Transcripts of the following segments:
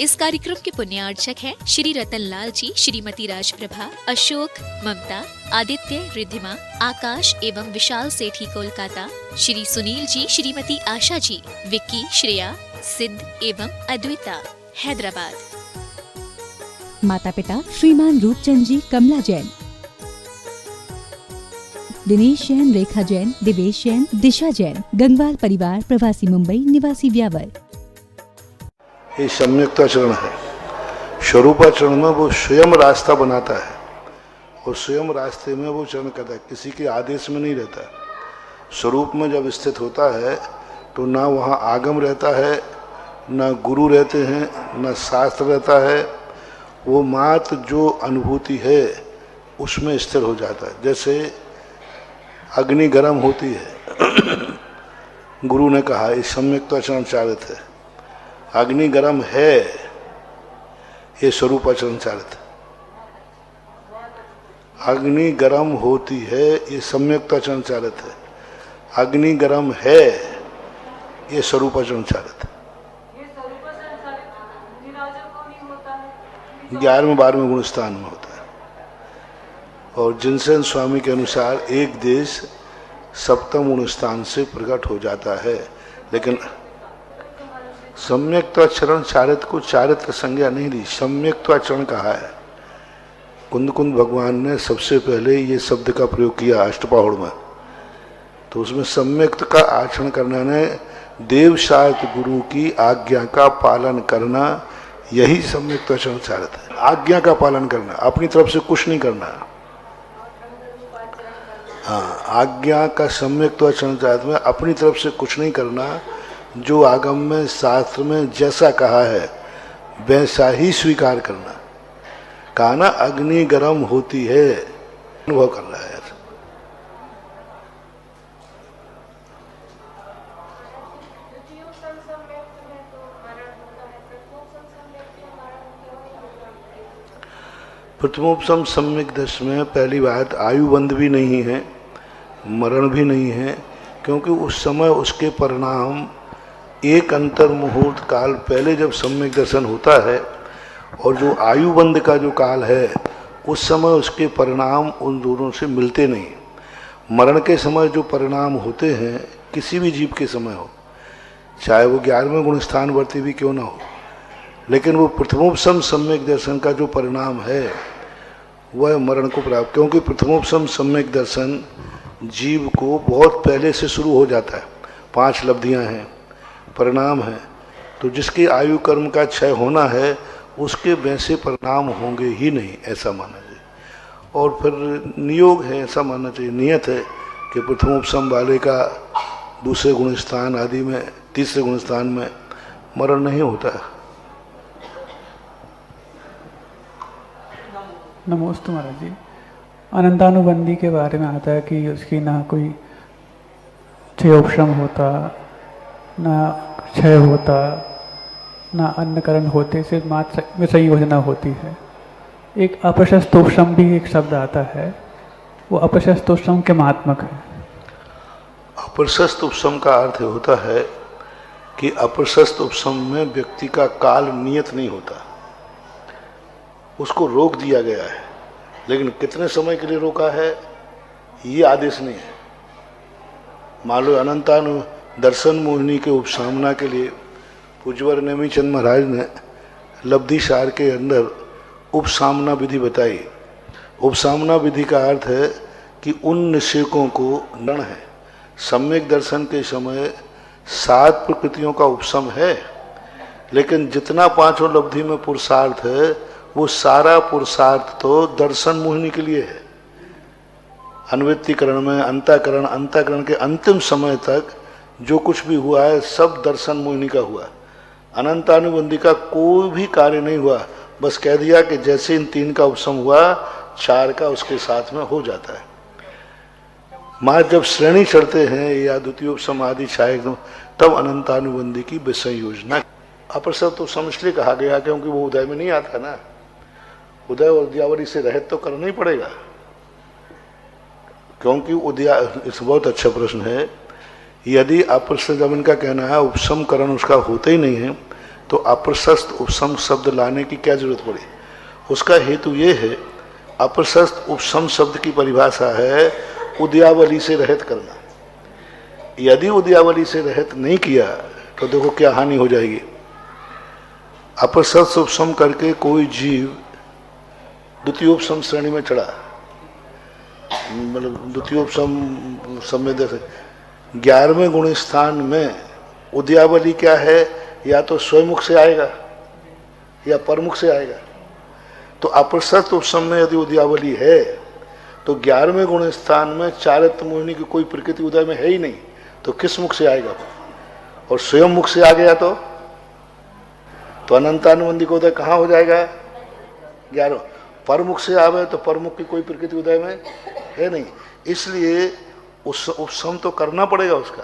इस कार्यक्रम के पुण्यार्चक हैं श्री रतन लाल जी, श्रीमती राजप्रभा, अशोक, ममता, आदित्य, रिद्धिमा, आकाश एवं विशाल सेठी कोलकाता, श्री सुनील जी, श्रीमती आशा जी, विक्की, श्रेया, सिद्ध एवं अद्विता, हैदराबाद। माता पिता श्रीमान रूपचंद जी, कमला जैन, दिनेश जैन, रेखा जैन, दिवेश जैन, दिशा जैन, गंगवाल परिवार, प्रवासी मुंबई, निवासी ब्यावर। ये सम्यक्ताचरण है। स्वरूपाचरण में वो स्वयं रास्ता बनाता है और स्वयं रास्ते में वो चरण करता है, किसी के आदेश में नहीं रहता। स्वरूप में जब स्थित होता है तो ना वहाँ आगम रहता है, ना गुरु रहते हैं, ना शास्त्र रहता है। वो मात्र जो अनुभूति है उसमें स्थिर हो जाता है। जैसे अग्नि गर्म होती है, गुरु ने कहा ये सम्यक्ताचरण चालित है। अग्नि गर्म है, ये स्वरूपाचरण चालित है। अग्नि गर्म होती है, ये सम्यक्ताचरण चालित है। अग्नि गर्म है, ये स्वरूपाचरण चालित है। 11वें 12वें गुण स्थान में होता है। और जिनसेन स्वामी के अनुसार एक देश सप्तम गुण स्थान से प्रकट हो जाता है। लेकिन सम्यक्ताचरण चारित्र को चारित्र संज्ञा नहीं दी, सम्यक्ताचरण कहा है। कुंद कुंद भगवान ने सबसे पहले ये शब्द का प्रयोग किया अष्टपहड़ में, तो उसमें सम्यक्त का आचरण करना ने देव शास्त्र गुरु की आज्ञा का पालन करना, यही सम्यक्ताचरण चारित्र है। आज्ञा का पालन करना, अपनी तरफ से कुछ नहीं करना। हाँ, आज्ञा का सम्यक्ताचरण चारित्र में अपनी तरफ से कुछ नहीं करना, जो आगम में शास्त्र में जैसा कहा है वैसा ही स्वीकार करना। कहा ना अग्नि गर्म होती है, अनुभव कर रहा है। प्रथमोपसम सम्यक दश में पहली बात आयुबंध भी नहीं है, मरण भी नहीं है, क्योंकि उस समय उसके परिणाम एक अंतर मुहूर्त काल पहले जब सम्यक दर्शन होता है और जो आयुबंध का जो काल है उस समय उसके परिणाम उन दोनों से मिलते नहीं। मरण के समय जो परिणाम होते हैं किसी भी जीव के समय हो, चाहे वो 11वें गुण स्थान वर्ती भी क्यों ना हो, लेकिन वो प्रथमोपसम सम्यक दर्शन का जो परिणाम है वह मरण को प्राप्त, क्योंकि प्रथमोपसम सम्यक दर्शन जीव को बहुत पहले से शुरू हो जाता है। 5 लब्धियां हैं, परिणाम है, तो जिसके आयु कर्म का क्षय होना है उसके वैसे परिणाम होंगे ही नहीं, ऐसा मानना चाहिए। और फिर नियोग है, ऐसा मानना चाहिए, नियत है कि प्रथमोपसम वाले का दूसरे गुण स्थान आदि में, तीसरे गुण स्थान में मरण नहीं होता है। नमोस्तु महाराज जी। अनंतानुबंधी के बारे में आता है कि उसकी ना कोई क्षयोपशम होता, ना क्षय होता, ना अन्नकरण होते, सिर्फ मात्र में संयोजना होती है। एक अपशस्तोपशम भी एक शब्द आता है, वो अपशस्तोपशम के महात्मक है। अप्रशस्त उपशम का अर्थ होता है कि अप्रशस्त उपशम में व्यक्ति का काल नियत नहीं होता, उसको रोक दिया गया है, लेकिन कितने समय के लिए रोका है ये आदेश नहीं है। मान लो अनंतानु दर्शन मोहिनी के उपसामना के लिए पूज्यवर नेमीचंद महाराज ने लब्धि सार के अंदर उपसामना विधि बताई। उपसामना विधि का अर्थ है कि उन निषेकों को नण है। सम्यक दर्शन के समय 7 प्रकृतियों का उपशम है, लेकिन जितना 5 लब्धि में पुरुषार्थ है वो सारा पुरुषार्थ तो दर्शन मोहिनी के लिए है। अनुवृत्तिकरण में अंतःकरण, अंतःकरण के अंतिम समय तक जो कुछ भी हुआ है सब दर्शन मोहिनी का हुआ। अनंतानुबंधी का कोई भी कार्य नहीं हुआ, बस कह दिया कि जैसे इन 3 का उपशम हुआ 4 का उसके साथ में हो जाता है। माँ जब श्रेणी चढ़ते हैं या द्वितीय उपशम आदि छाए तब अनंतानुबंधी की विषय योजना। अप्रसत तो इसलिए कहा गया क्योंकि वो उदय में नहीं आता ना, उदय और उद्यावरी से रहित तो करना ही पड़ेगा। क्योंकि उद्या, इस बहुत अच्छा प्रश्न है, यदि अप्रसत, जब इनका कहना है उपशम करण उसका होता ही नहीं है, तो अप्रशस्त उपसम शब्द लाने की क्या जरूरत पड़ी? उसका हेतु ये है, अप्रशस्त उपसम शब्द की परिभाषा है उद्यावली से रहित करना। यदि उद्यावली से रहित नहीं किया तो देखो क्या हानि हो जाएगी। अप्रशस्त उपसम करके कोई जीव द्वितीयोपसम श्रेणी में चढ़ा, मतलब द्वितीयोपसम समय जैसे 11वें गुण स्थान में उद्यावली क्या है, या तो स्वयमुख से आएगा या परमुख से आएगा। तो अप्रशस्त उपसम में यदि उद्यावली है तो 11वें गुण स्थान में चारित्र मोहिनी की कोई प्रकृति उदय में है ही नहीं, तो किस मुख से आएगा? और स्वयं मुख से आ गया तो अनंतानुबंधी का उदय कहाँ हो जाएगा? 11। परमुख से आवे तो परमुख की कोई प्रकृति उदय में है नहीं, इसलिए उस उपसम तो करना पड़ेगा। उसका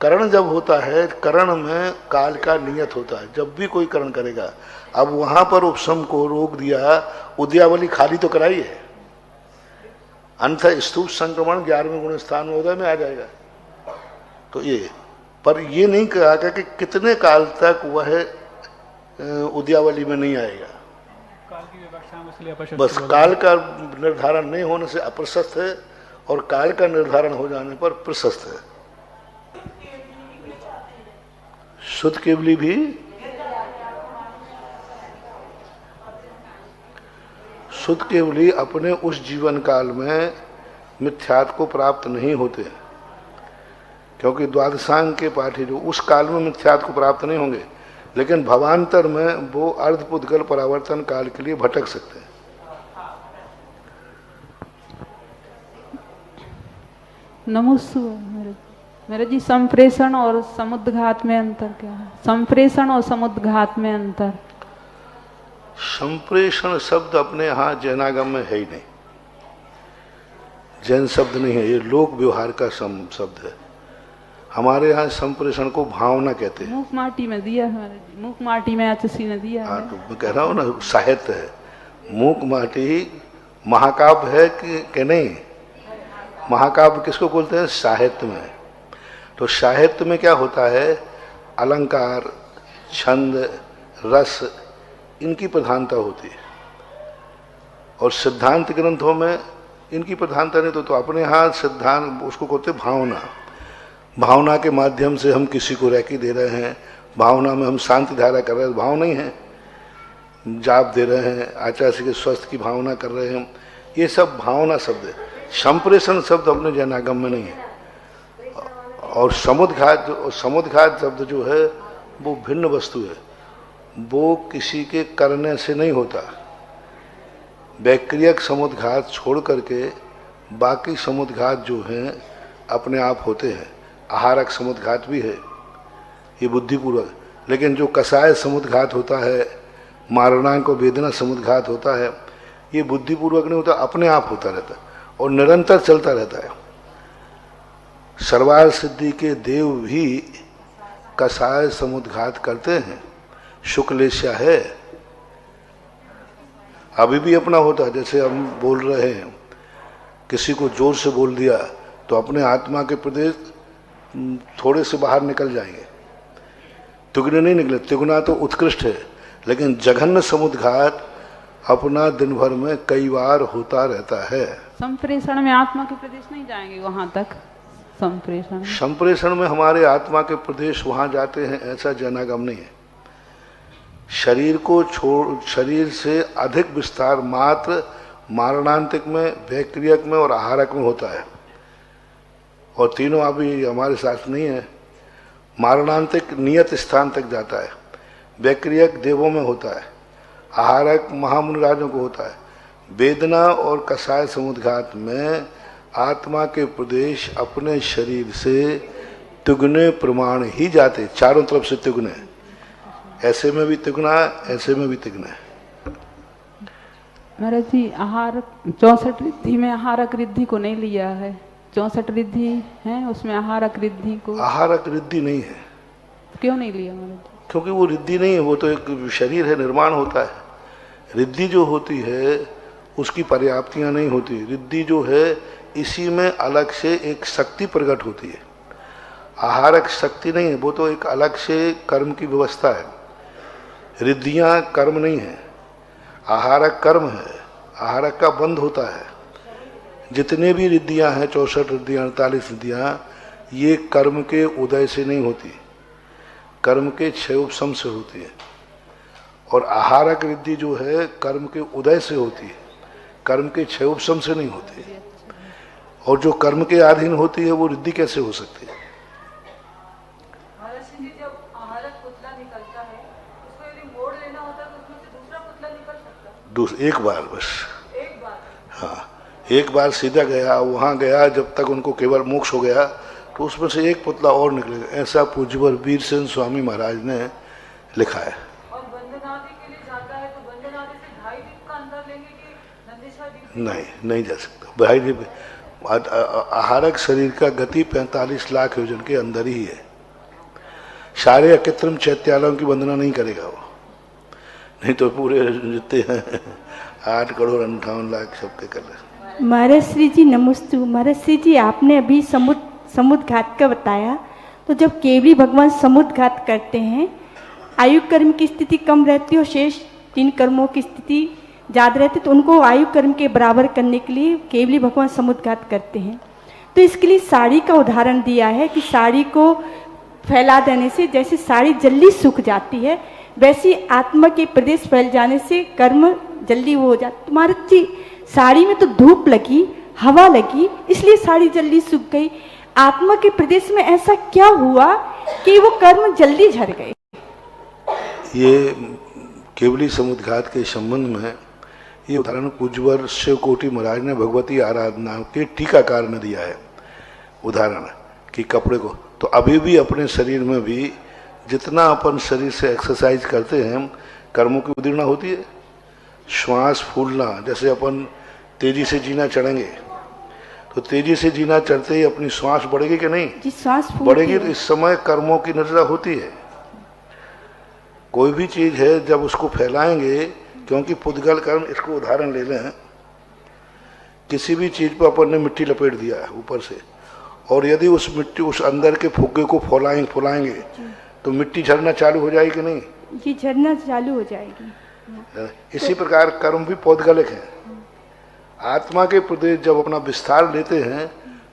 करण जब होता है, करण में काल का नियत होता है, जब भी कोई करण करेगा। अब वहां पर उपसम को रोक दिया, उद्यावली खाली तो कराई है, अन्यथा स्तूप संक्रमण 11वें गुण स्थान में उदय में आ जाएगा। तो ये पर ये नहीं कहा कि कितने काल तक वह उद्यावली में नहीं आएगा। काल की विवक्षा में इसलिए अप्रशस्त बस काल का निर्धारण नहीं होने से अप्रशस्त है, और काल का निर्धारण हो जाने पर प्रशस्त है। शुद्ध केवली भी शुद्ध केवली अपने उस जीवन काल में मिथ्यात्व को प्राप्त नहीं होते, क्योंकि द्वादशांग के पाठी जो उस काल में मिथ्यात्व को प्राप्त नहीं होंगे, लेकिन भवांतर में वो अर्धपुद्गल परावर्तन काल के लिए भटक सकते हैं। नमस्ते मेरे जी, संप्रेषण और समुद्घात में अंतर क्या है? संप्रेषण और समुद्घात में अंतर? संप्रेषण शब्द अपने यहाँ जैनागम में है ही नहीं, जैन शब्द नहीं है, ये लोक व्यवहार का शब्द है। हमारे यहाँ संप्रेषण को भावना कहते हैं। मूक माटी में दिया है, मूक माटी में आचसी ने दिया है। तो मैं कह रहा हूँ ना, साहित्य है। मूक माटी महाकाव्य है कि नहीं? महाकाव्य किसको बोलते हैं? साहित्य में। तो साहित्य में क्या होता है? अलंकार, छंद, रस, इनकी प्रधानता होती है, और सिद्धांत ग्रंथों में इनकी प्रधानता नहीं। तो अपने यहाँ सिद्धांत उसको कहते भावना। भावना के माध्यम से हम किसी को रैकी दे रहे हैं, भावना में हम शांति धारा कर रहे हैं, भाव नहीं है, जाप दे रहे हैं, आचार्य के स्वस्थ की भावना कर रहे हैं, ये सब भावना शब्द है। संप्रेषण शब्द अपने जैनागम में नहीं है। और समुद्घात शब्द जो है वो भिन्न वस्तु है, वो किसी के करने से नहीं होता। वैक्रियक समुद्घात छोड़ करके बाकी समुद्घात जो हैं अपने आप होते हैं। आहारक समुद्घात भी है, ये बुद्धिपूर्वक। लेकिन जो कसाय समुद्घात होता है, मारणांक और वेदना समुद्घात होता है, ये बुद्धिपूर्वक नहीं होता, अपने आप होता रहता है और निरंतर चलता रहता है। सर्वार सिद्धि के देव भी कसाय समुद्घात करते हैं। शुक्लेशा है, अभी भी अपना होता है। जैसे हम बोल रहे हैं, किसी को जोर से बोल दिया तो अपने आत्मा के प्रदेश थोड़े से बाहर निकल जाएंगे, तिगुने नहीं निकले। तिगुना तो उत्कृष्ट है, लेकिन जघन्य समुद्घात अपना दिन भर में कई बार होता रहता है। संप्रेषण में आत्मा के प्रदेश नहीं जाएंगे वहां तक? संप्रेषण में हमारे आत्मा के प्रदेश वहां जाते हैं, ऐसा जनागम नहीं है। शरीर को छोड़, शरीर से अधिक विस्तार मात्र मारणांतिक में, वैक्रियक में और आहारक में होता है, और तीनों अभी हमारे साथ नहीं है। मारणांतिक नियत स्थान तक जाता है, वैक्रियक देवों में होता है, आहारक महामुनिराजों को होता है। वेदना और कसाय समुद्घात में आत्मा के प्रदेश अपने शरीर से तिगुने प्रमाण ही जाते, चारों तरफ से तिगुने, ऐसे में भी तिगुना, ऐसे में भी तिगुना है। महाराज जी, आहार 64 रिद्धि में आहारक रिद्धि को नहीं लिया है। 64 रिद्धि है, उसमें आहारक रिद्धि को, आहारक रिद्धि नहीं है। क्यों नहीं लिया महाराज? क्योंकि वो रिद्धि नहीं है, वो तो एक शरीर है, निर्माण होता है। रिद्धि जो होती है उसकी पर्याप्तियां नहीं होती। रिद्धि जो है इसी में अलग से एक शक्ति प्रकट होती है। आहारक शक्ति नहीं है, वो तो एक अलग से कर्म की व्यवस्था है। रिद्धियां कर्म नहीं है, आहारक कर्म है। आहारक का बंध होता है। जितने भी रिद्धियां हैं, 64 रिद्धियां, 48 रिद्धियां, ये कर्म के उदय से नहीं होती, कर्म के क्षय उपशम से होती है। और आहारक रिद्धि जो है कर्म के उदय से होती है, कर्म के क्षय उपशम से नहीं होती। और जो कर्म के अधीन होती है वो रिद्धि कैसे हो सकती है? जब आहारक पुतला निकलता है, उसको यदि मोड़ लेना होता है तो उसमें से दूसरा पुतला निकल सकता है? एक बार बस, एक बार। हाँ, एक बार सीधा गया, वहां गया, जब तक उनको केवल मोक्ष हो गया तो उसमें से एक पुतला और निकलेगा। ऐसा पूज्यवर वीरसेन स्वामी महाराज ने लिखा है। और बंदनादि के लिए जाता है तो बंदनादि से 2.5 दीप का अंतर लेंगे कि नंदीश्वर दीप? नहीं जा सकता। भाई दीप आहारक शरीर का गति 45 लाख योजन के अंदर ही है। सारे अकृत्रिम चैत्यालयों की वंदना नहीं करेगा वो, नहीं तो पूरे जितने हैं 8 करोड़ 58 लाख सबके कर ले। महाराज श्री जी नमस्तु। महाराज श्री जी, आपने अभी समुद्र घात का बताया, तो जब केवली भगवान समुद्र घात करते हैं, आयु कर्म की स्थिति कम रहती है और शेष 3 कर्मों की स्थिति ज़्यादा रहती है, तो उनको आयु कर्म के बराबर करने के लिए केवली भगवान समुद्र घात करते हैं। तो इसके लिए साड़ी का उदाहरण दिया है कि साड़ी को फैला देने से जैसे साड़ी जल्दी सूख जाती है, वैसी आत्मा के प्रदेश फैल जाने से कर्म जल्दी वो हो जाता। महाराज जी, साड़ी में तो धूप लगी, हवा लगी, इसलिए साड़ी जल्दी सूख गई। आत्मा के प्रदेश में ऐसा क्या हुआ कि वो कर्म जल्दी झड़ गए? ये केवली समुद्घात के संबंध में ये उदाहरण पूज्यवर शिव कोटि महाराज ने भगवती आराधना के टीकाकार ने दिया है उदाहरण कि कपड़े को। तो अभी भी अपने शरीर में भी जितना अपन शरीर से एक्सरसाइज करते हैं, कर्मों की उदीर्णा होती है। श्वास फूलना, जैसे अपन तेजी से जीना चढ़ेंगे तो तेजी से जीना चढ़ते ही अपनी श्वास बढ़ेगी कि नहीं? जी, श्वास बढ़ेगी। तो इस समय कर्मों की निर्जा होती है। कोई भी चीज है जब उसको फैलाएंगे, क्योंकि पुद्गल कर्म, इसको उदाहरण ले लें, किसी भी चीज पर अपन ने मिट्टी लपेट दिया है ऊपर से, और यदि उस मिट्टी उस अंदर के फुग्गे को फुलाएंगे तो मिट्टी झरना चालू हो जाएगी कि नहीं? जी, झरना चालू हो जाएगी। इसी प्रकार कर्म भी पौधगलिक है। आत्मा के प्रदेश जब अपना विस्तार लेते हैं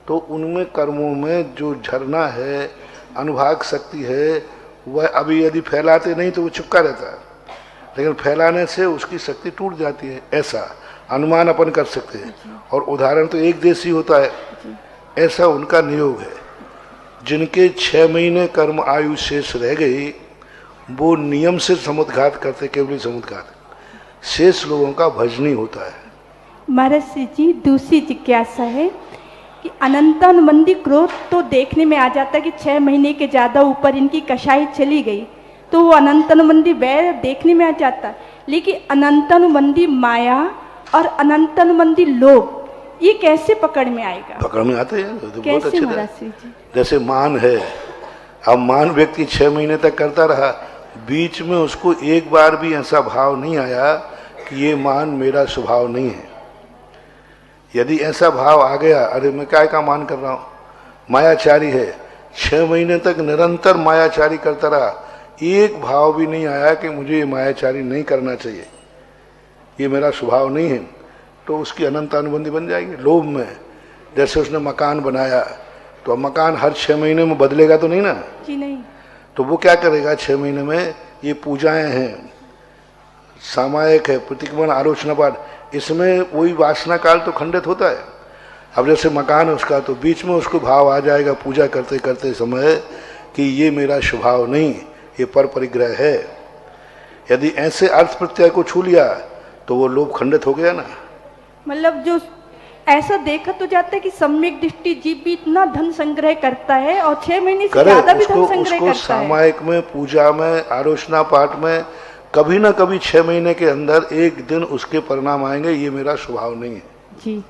तो उनमें कर्मों में जो झरना है, अनुभाग शक्ति है, वह अभी यदि फैलाते नहीं तो वो चिपका रहता है, लेकिन फैलाने से उसकी शक्ति टूट जाती है। ऐसा अनुमान अपन कर सकते हैं। और उदाहरण तो एक देश ही होता है, ऐसा उनका नियोग है। जिनके 6 महीने कर्म आयु शेष रह गई, वो नियम से समुद्घात करते, केवली समुद्घात। शेष लोगों का भजनी होता है। महाराज श्री जी, दूसरी जिज्ञासा है कि अनंतानुबंधी क्रोध तो देखने में आ जाता है कि 6 महीने के ज़्यादा ऊपर इनकी कषाई चली गई तो वो अनंतानुबंधी वैर देखने में आ जाता है, लेकिन अनंतानुबंधी माया और अनंतानुबंधी लोभ, ये कैसे पकड़ में आएगा? पकड़ में आते हैं तो बहुत अच्छे महाराज श्री जी? जैसे मान है, अब मान व्यक्ति 6 महीने तक करता रहा, बीच में उसको एक बार भी ऐसा भाव नहीं आया कि ये मान मेरा स्वभाव नहीं है। यदि ऐसा भाव आ गया, अरे मैं क्या का मान कर रहा हूँ, मायाचारी है, 6 महीने तक निरंतर मायाचारी करता रहा, एक भाव भी नहीं आया कि मुझे ये मायाचारी नहीं करना चाहिए, ये मेरा स्वभाव नहीं है, तो उसकी अनंत अनुबंधी बन जाएगी। लोभ में जैसे उसने मकान बनाया, तो अब मकान हर 6 महीने में बदलेगा तो नहीं ना? जी नहीं। तो वो क्या करेगा 6 महीने में? ये पूजाएं हैं, सामायिक है, प्रतिक्रमण, आलोचना पाठ, इसमें वही वासना काल तो खंडित होता है। अब जैसे मकान है उसका, तो बीच में उसको भाव आ जाएगा पूजा करते करते समय कि ये मेरा स्वभाव नहीं, ये पर परिग्रह है। यदि ऐसे अर्थ प्रत्यय को छू लिया तो वो लोभ खंडित हो गया ना। मतलब जो ऐसा देखा तो जाता है कि सम्यक दृष्टि जीव भी इतना धन संग्रह करता है और 6 महीने से ज्यादा भी धन संग्रह करता है। सामायिक में, पूजा में, आलोचना पाठ में कभी ना कभी 6 महीने के अंदर एक दिन उसके परिणाम आएंगे, ये मेरा स्वभाव नहीं है जी।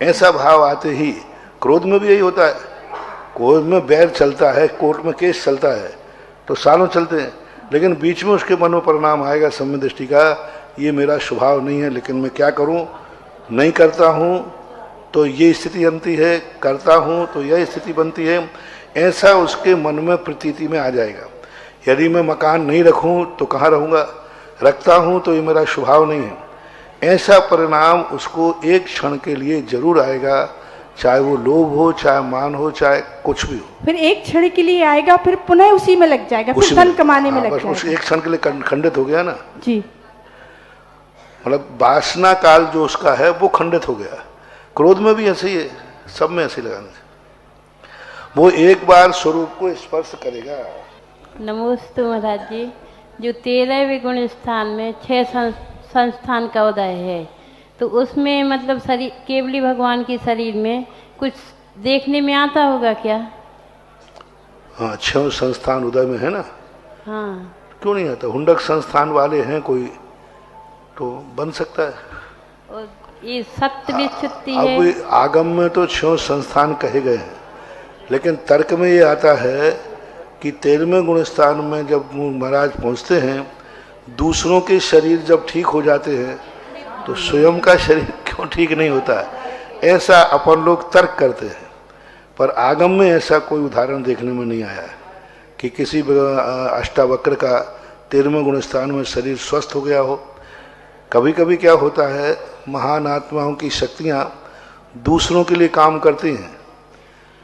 ऐसा भाव आते ही, क्रोध में भी यही होता है। क्रोध में बैर चलता है, कोर्ट में केस चलता है तो सालों चलते हैं, लेकिन बीच में उसके मन में परिणाम आएगा सम्यक दृष्टि का, ये मेरा स्वभाव नहीं है, लेकिन मैं क्या करूं, नहीं करता हूं तो ये स्थिति बनती है, करता हूं तो यह स्थिति बनती है। ऐसा उसके मन में प्रतीति में आ जाएगा। यदि मैं मकान नहीं रखूं तो कहाँ रहूंगा, रखता हूं तो ये मेरा स्वभाव नहीं है, ऐसा परिणाम उसको एक क्षण के लिए जरूर आएगा, चाहे वो लोभ हो, चाहे मान हो, चाहे कुछ भी हो। फिर एक क्षण के लिए आएगा, फिर पुनः उसी में लग जाएगा, फिर धन कमाने में लग बस जाएगा। उस एक क्षण के लिए खंडित हो गया ना जी। मतलब वासना काल जो उसका है वो खंडित हो गया। क्रोध में भी ऐसे ही है, सब में ऐसे लगाने से वो एक बार स्वरूप को स्पर्श करेगा। नमोस्तु महाराज जी। जो 13वें गुण स्थान में 6 संस्थान का उदय है, तो उसमें मतलब शरीर केवली भगवान के शरीर में कुछ देखने में आता होगा क्या? हाँ, 6 संस्थान उदय में है ना। हाँ, क्यों नहीं आता? हुंडक संस्थान वाले हैं कोई तो बन सकता है। और ये सत्य विच्छुत्ति है। अब आगम में तो 6 संस्थान कहे गए हैं, लेकिन तर्क में ये आता है कि 13वें गुण स्थान में जब महाराज पहुंचते हैं, दूसरों के शरीर जब ठीक हो जाते हैं तो स्वयं का शरीर क्यों ठीक नहीं होता है, ऐसा अपन लोग तर्क करते हैं। पर आगम में ऐसा कोई उदाहरण देखने में नहीं आया है कि किसी अष्टावक्र का 13वें गुण स्थान में शरीर स्वस्थ हो गया हो। कभी कभी क्या होता है, महान आत्माओं की शक्तियाँ दूसरों के लिए काम करती हैं,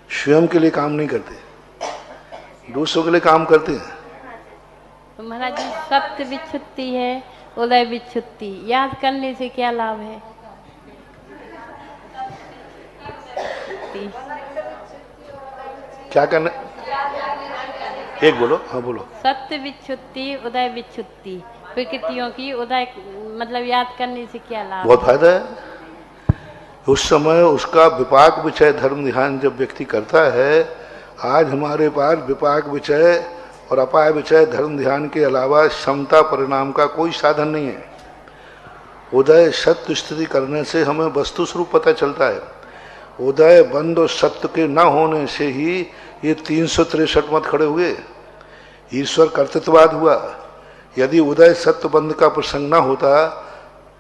स्वयं के लिए काम नहीं करते, दूसरों के लिए काम करते हैं। तो महाराज जी, सत्य विच्छुत्ति है, उदय विच्छुत्ति, याद करने से क्या लाभ है? क्या करना? एक बोलो। हाँ बोलो। सत्य विच्छुत्ति, उदय विच्छुत्ति, प्रकृतियों की उदय मतलब याद करने से क्या लाभ? बहुत फायदा है। उस समय उसका विपाक विषय धर्म ध्यान जब व्यक्ति करता है, आज हमारे पास विपाक विषय और अपाय विषय धर्म ध्यान के अलावा क्षमता परिणाम का कोई साधन नहीं है। उदय सत्य स्थिति करने से हमें वस्तु स्वरूप पता चलता है। उदय बंद और सत्य के न होने से ही ये 363 मत खड़े हुए, ईश्वर कर्तृत्ववाद हुआ। यदि उदय सत्य बंद का प्रसंग न होता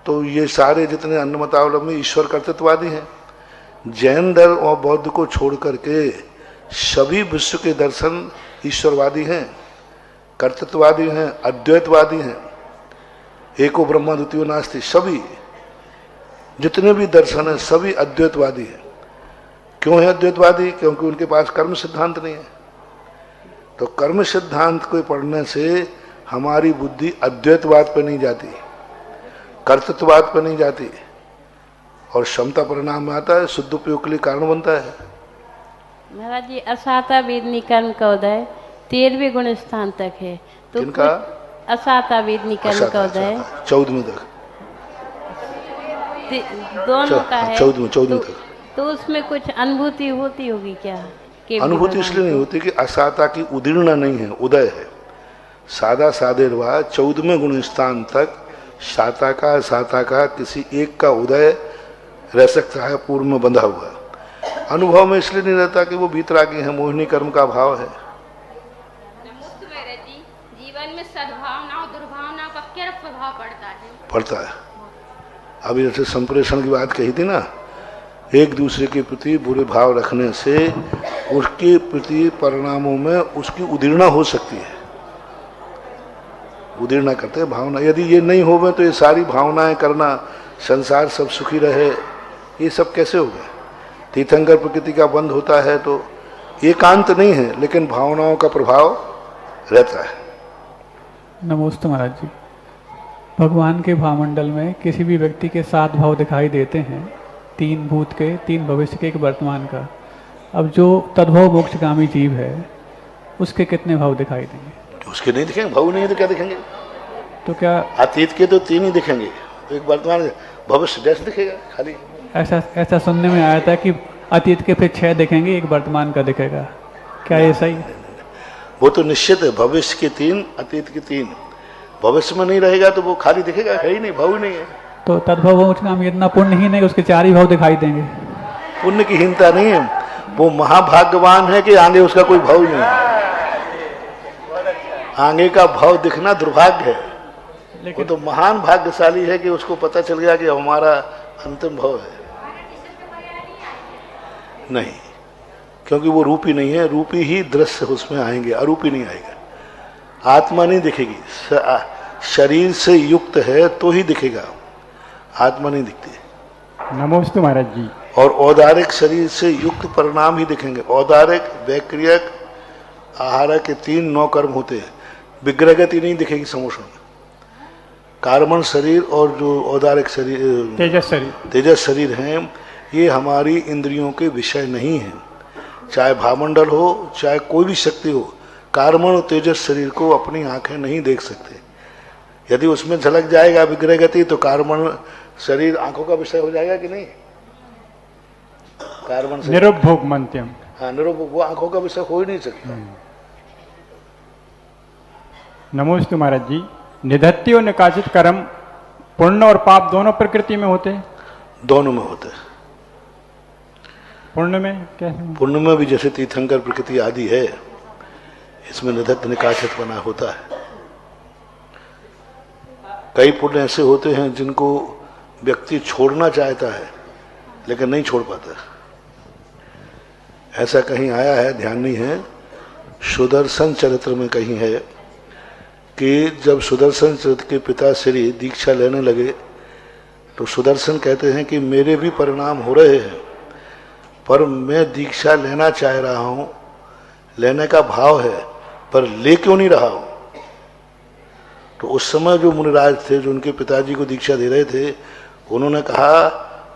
तो ये सारे जितने अन्य मतावलंबी ईश्वर कर्तृत्ववादी हैं। जैन धर्म और बौद्ध को छोड़ करके सभी विश्व के दर्शन ईश्वरवादी हैं, कर्तृत्ववादी हैं, अद्वैतवादी हैं, एको ब्रह्मा द्वितीयो नास्ति। सभी जितने भी दर्शन हैं सभी अद्वैतवादी हैं। क्यों है अद्वैतवादी? क्योंकि उनके पास कर्म सिद्धांत नहीं है। तो कर्म सिद्धांत को पढ़ने से हमारी बुद्धि अद्वैतवाद पर नहीं जाती, कर्तृत्ववाद पर नहीं जाती, और क्षमता परिणाम में आता है, शुद्ध उपयोग के लिए कारण बनता है। महाराज जी, असाता वेदनी कर्म का उदय 13वें गुण स्थान तक है, तो किनका? असाता वेदनी कर्म का उदय 14वें तक, दोनों का है। 14वें तक। तो उसमें कुछ अनुभूति होती होगी क्या? अनुभूति इसलिए नहीं होती कि असाता की उदीर्ण नहीं है, उदय है। सादा सादेरवा 14वें गुण स्थान तक साता का किसी एक का उदय रह सकता है, पूर्व में बंधा हुआ। अनुभव में इसलिए नहीं रहता कि वो भीतरागी है, मोहिनी कर्म का भाव है। जीवन में सद्भावना और दुर्भावना का क्या प्रभाव पड़ता है। अभी जैसे संप्रेषण की बात कही थी ना, एक दूसरे के प्रति बुरे भाव रखने से उसके प्रति परिणामों में उसकी उदीर्णा हो सकती है। उदीर्णा करते हैं भावना। यदि ये नहीं होवे तो ये सारी भावनाएं करना, संसार सब सुखी रहे, ये सब कैसे होगा? तीर्थंकर प्रकृति का बंध होता है तो एकांत नहीं है, लेकिन भावनाओं का प्रभाव रहता है। नमस्ते महाराज जी। भगवान के भावमंडल में किसी भी व्यक्ति के 7 भाव दिखाई देते हैं, 3 भूत के, 3 भविष्य के, 1 वर्तमान का। अब जो तद्भव मोक्षगामी जीव है उसके कितने भाव दिखाई देंगे? उसके नहीं दिखेंगे, भाव नहीं है तो क्या दिखेंगे? तो क्या अतीत के तो 3 ही दिखेंगे, एक वर्तमान, भविष्य जैसे दिखेगा खाली। ऐसा सुनने में आया था कि अतीत के फिर 6 दिखेंगे, 1 वर्तमान का दिखेगा, क्या ये सही? वो तो निश्चित है, भविष्य के 3, अतीत के 3। भविष्य में नहीं रहेगा तो वो खाली दिखेगा, है ही नहीं, भाव ही नहीं है। तो तद्भव मोक्षगामी इतना पुण्य ही नहीं, उसके 4 ही भाव दिखाई देंगे। पुण्य की हीनता नहीं है, वो महाभाग्यवान है कि आगे उसका कोई भाव नहीं है। आगे का भाव दिखना दुर्भाग्य है। वो तो महान भाग्यशाली है कि उसको पता चल गया कि हमारा अंतिम भाव है। नहीं, क्योंकि वो रूपी नहीं है, रूपी ही दृश्य उसमें आएंगे, अरूपी नहीं आएगा। आत्मा नहीं दिखेगी, शरीर से युक्त है तो ही दिखेगा, आत्मा नहीं दिखती। नमोस्तु महाराज जी। और औदारिक शरीर से युक्त परिणाम ही दिखेंगे। औदारिक, वैक्रियक, आहार के 3 9 कर्म होते हैं, विग्रहगति नहीं दिखेगी समोषण में। कार्बन शरीर और जो औदारिक शरीर, तेजस शरीर हैं, ये हमारी इंद्रियों के विषय नहीं हैं। चाहे भावमंडल हो, चाहे कोई भी शक्ति हो, कार्बन और तेजस शरीर को अपनी आंखें नहीं देख सकते। यदि उसमें झलक जाएगा विग्रहगति तो कार्बन शरीर आंखों का विषय हो जाएगा कि नहीं? कार्बन निरुपभोग मंत्यम, हाँ निरुपभोग, वो आंखों का विषय हो ही नहीं सकता। नमोस्तु महाराज जी। निधत्ति और निकाचित कर्म पुण्य और पाप दोनों प्रकृति में होते हैं? दोनों में होते हैं। पुण्य में कैसे? पुण्य में भी जैसे तीर्थंकर प्रकृति आदि है, इसमें निधत्त निकाचित बना होता है। कई पुण्य ऐसे होते हैं जिनको व्यक्ति छोड़ना चाहता है लेकिन नहीं छोड़ पाता। ऐसा कहीं आया है, ध्यान नहीं है, सुदर्शन चरित्र में कहीं है कि जब सुदर्शन चरित्र के पिता श्री दीक्षा लेने लगे तो सुदर्शन कहते हैं कि मेरे भी परिणाम हो रहे हैं, पर मैं दीक्षा लेना चाह रहा हूं, लेने का भाव है, पर ले क्यों नहीं रहा हूं। तो उस समय जो मुनिराज थे, जो उनके पिताजी को दीक्षा दे रहे थे, उन्होंने कहा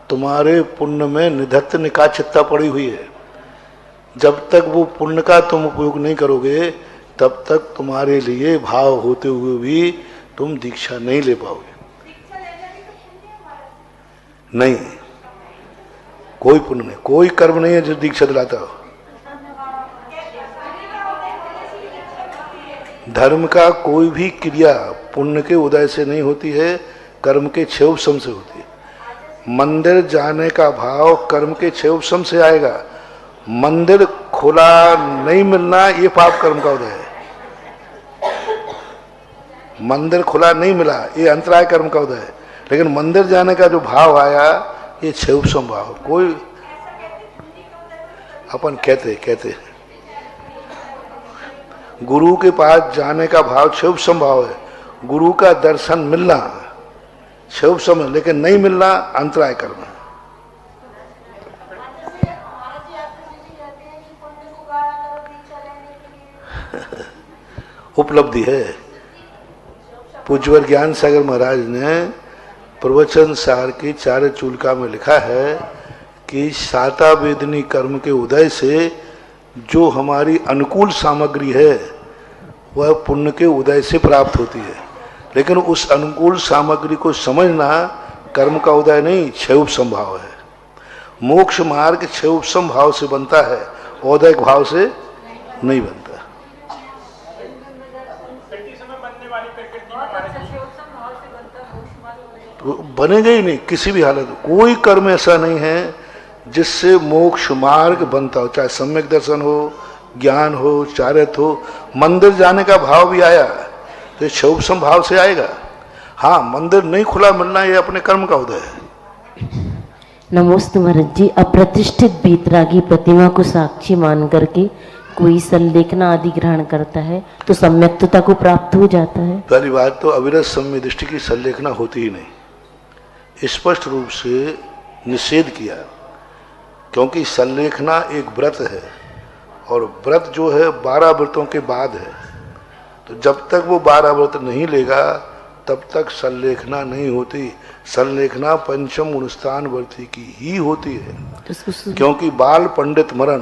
तुम्हारे पुण्य में निधत्त निकाचितता पड़ी हुई है, जब तक वो पुण्य का तुम उपयोग नहीं करोगे तब तक तुम्हारे लिए भाव होते हुए भी तुम दीक्षा नहीं ले पाओगे। नहीं, कोई पुण्य नहीं, कोई कर्म नहीं है जो दीक्षा दिलाता हो। धर्म का कोई भी क्रिया पुण्य के उदय से नहीं होती है, कर्म के क्षय उपशम से होती है। मंदिर जाने का भाव कर्म के क्षय उपशम से आएगा। मंदिर खुला नहीं मिलना ये पाप कर्म का उदय है। मंदिर खुला नहीं मिला ये अंतराय कर्म का उदय है। लेकिन मंदिर जाने का जो भाव आया ये क्षय उपशम भाव। कोई अपन कहते गुरु के पास जाने का भाव क्षय उपशम भाव है। गुरु का दर्शन मिलना क्षय उपशम है, लेकिन नहीं मिलना अंतराय कर्म है। उपलब्धि है। पूज्यवर ज्ञान सागर महाराज ने प्रवचन सार की 4 चूलिका में लिखा है कि साता वेदनी कर्म के उदय से जो हमारी अनुकूल सामग्री है वह पुण्य के उदय से प्राप्त होती है। लेकिन उस अनुकूल सामग्री को समझना कर्म का उदय नहीं, क्षय उपशम भाव है। मोक्ष मार्ग क्षय उपशम भाव से बनता है, औदैक भाव से नहीं बनता। तो बनेगा ही नहीं किसी भी हालत में। कोई कर्म ऐसा नहीं है जिससे मोक्ष मार्ग बनता हो, चाहे सम्यक दर्शन हो, ज्ञान हो, चारित्र हो। मंदिर जाने का भाव भी आया तो ये क्षय उपशम भाव से आएगा। हाँ, मंदिर नहीं खुला मिलना ये अपने कर्म का उदय है। नमोस्तु महाराज जी। अप्रतिष्ठित बीतरागी प्रतिमा को साक्षी मान करके कोई संलेखना आदि ग्रहण करता है तो सम्यक्तता को प्राप्त हो जाता है? पहली बात तो अविरत सम्य दृष्टि की संलेखना होती ही नहीं, स्पष्ट रूप से निषेध किया। क्योंकि संलेखना एक व्रत है और व्रत जो है 12 व्रतों के बाद है। तो जब तक वो 12 व्रत नहीं लेगा तब तक संलेखना नहीं होती। संलेखना पंचम गुणस्थान व्रती की ही होती है। क्योंकि बाल पंडित मरण,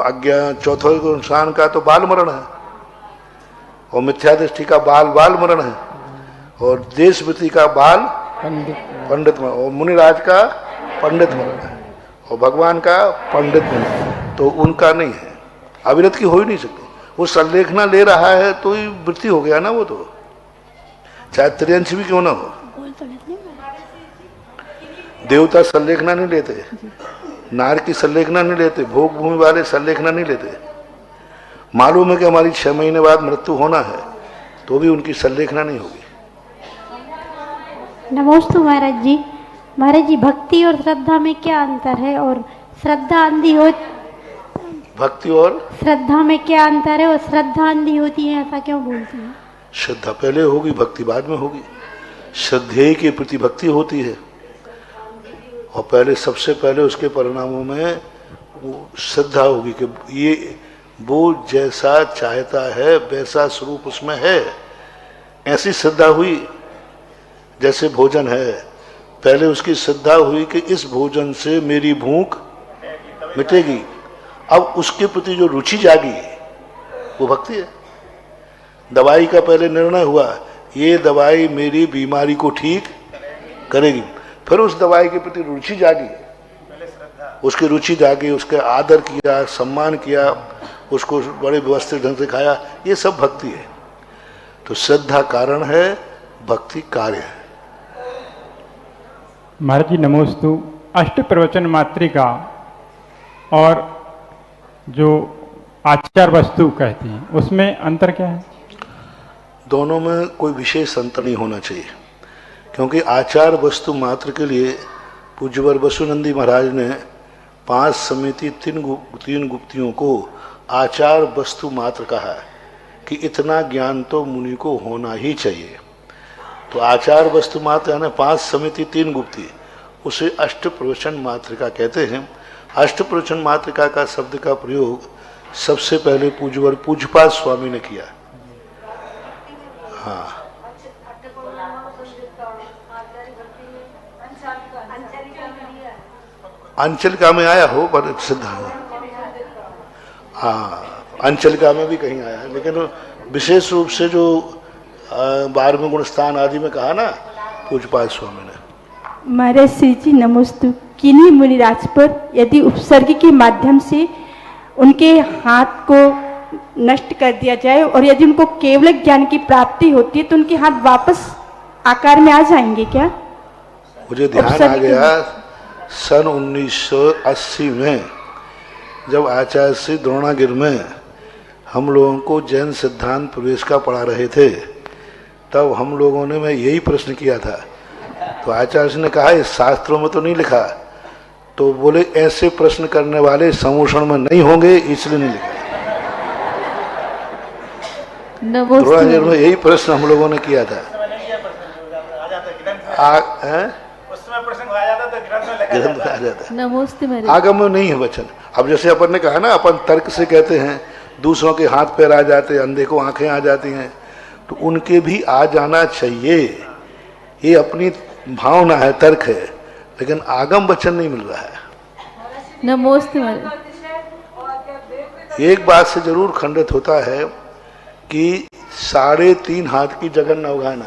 अज्ञान चौथे गुणस्थान का तो बाल मरण है, और मिथ्या दृष्टि का बाल मरण है, और देश वृत्ति का बाल पंडित मरण, और मुनिराज का पंडित मरण है, और भगवान का पंडित मरण। तो उनका नहीं है, अविरत की हो ही नहीं सकती। वो संलेखना ले रहा है तो ही वृत्ति हो गया ना, वो तो चाहे त्रियंश भी क्यों ना हो। देवता संलेखना नहीं लेते, नार की संलेखना नहीं लेते, भोग भूमि वाले संलेखना नहीं लेते। मालूम है कि हमारी 6 महीने बाद मृत्यु होना है तो भी उनकी संलेखना नहीं होगी। नमोस्तु महाराज जी। महाराज जी, भक्ति और श्रद्धा में क्या अंतर है? और श्रद्धा अंधी हो भक्ति और श्रद्धा में क्या अंतर है? और श्रद्धांजलि होती है ऐसा क्यों बोलते हैं? श्रद्धा पहले होगी, भक्ति बाद में होगी। श्रद्धेय के प्रति भक्ति होती है और पहले सबसे पहले उसके परिणामों में वो श्रद्धा होगी कि ये वो जैसा चाहता है वैसा स्वरूप उसमें है। ऐसी श्रद्धा हुई। जैसे भोजन है, पहले उसकी श्रद्धा हुई कि इस भोजन से मेरी भूख मिटेगी। अब उसके प्रति जो रुचि जागी वो भक्ति है। दवाई का पहले निर्णय हुआ, ये दवाई मेरी बीमारी को ठीक करेगी, फिर उस दवाई के प्रति रुचि जागी, उसकी रुचि जागी, उसके आदर किया, सम्मान किया, उसको बड़े व्यवस्थित ढंग से खाया, ये सब भक्ति है। तो श्रद्धा कारण है, भक्ति कार्य है। महाराज जी नमोस्तु। अष्ट प्रवचन मात्रिका और जो आचार वस्तु कहते हैं उसमें अंतर क्या है? दोनों में कोई विशेष अंतर नहीं होना चाहिए, क्योंकि आचार वस्तु मात्र के लिए पूज्यवर वसुनंदी महाराज ने 5 समिति 3 गुप्तियों को आचार वस्तु मात्र कहा है कि इतना ज्ञान तो मुनि को होना ही चाहिए। तो आचार वस्तु मात्र यानी 5 समिति 3 गुप्ती, उसे अष्ट प्रवचन मात्रिका कहते हैं। अष्ट प्रवचन मात्रिका का शब्द का प्रयोग सबसे पहले पूज्यवर पूज्यपाद स्वामी ने किया। हाँ, अंचलिका में आया हो पर सिद्धा, हाँ अंचलिका में भी कहीं आया है, लेकिन विशेष रूप से जो 12वें गुणस्थान आदि में कहा ना पूज्यपाद स्वामी ने। महाराज श्री जी नमोस्तु। किन्हीं मुनिराज पर यदि उपसर्ग के माध्यम से उनके हाथ को नष्ट कर दिया जाए और यदि उनको केवल ज्ञान की प्राप्ति होती है तो उनके हाथ वापस आकार में आ जाएंगे क्या? मुझे ध्यान आ गया सन 1980 में जब आचार्य श्री द्रोणागिर में हम लोगों को जैन सिद्धांत प्रवेश का पढ़ा रहे थे, तब हम लोगों ने मैं यही प्रश्न किया था। तो आचार्य ने कहा इस शास्त्रों में तो नहीं लिखा, तो बोले ऐसे प्रश्न करने वाले समूषण में नहीं होंगे इसलिए नहीं लिखा। द्रोणागिर में यही प्रश्न हम लोगों ने किया था। ग्रंथ आ जाता है, आगम में नहीं है वचन। अब जैसे अपन ने कहा ना, अपन तर्क से कहते हैं दूसरों के हाथ पैर आ जाते हैं, अंधे को आंखें आ जाती हैं, तो उनके भी आ जाना चाहिए। ये अपनी भावना है, तर्क है, लेकिन आगम वचन नहीं मिल रहा है। नमोस्ते। एक बात से जरूर खंडित होता है कि 3.5 हाथ की जगन न उगाना।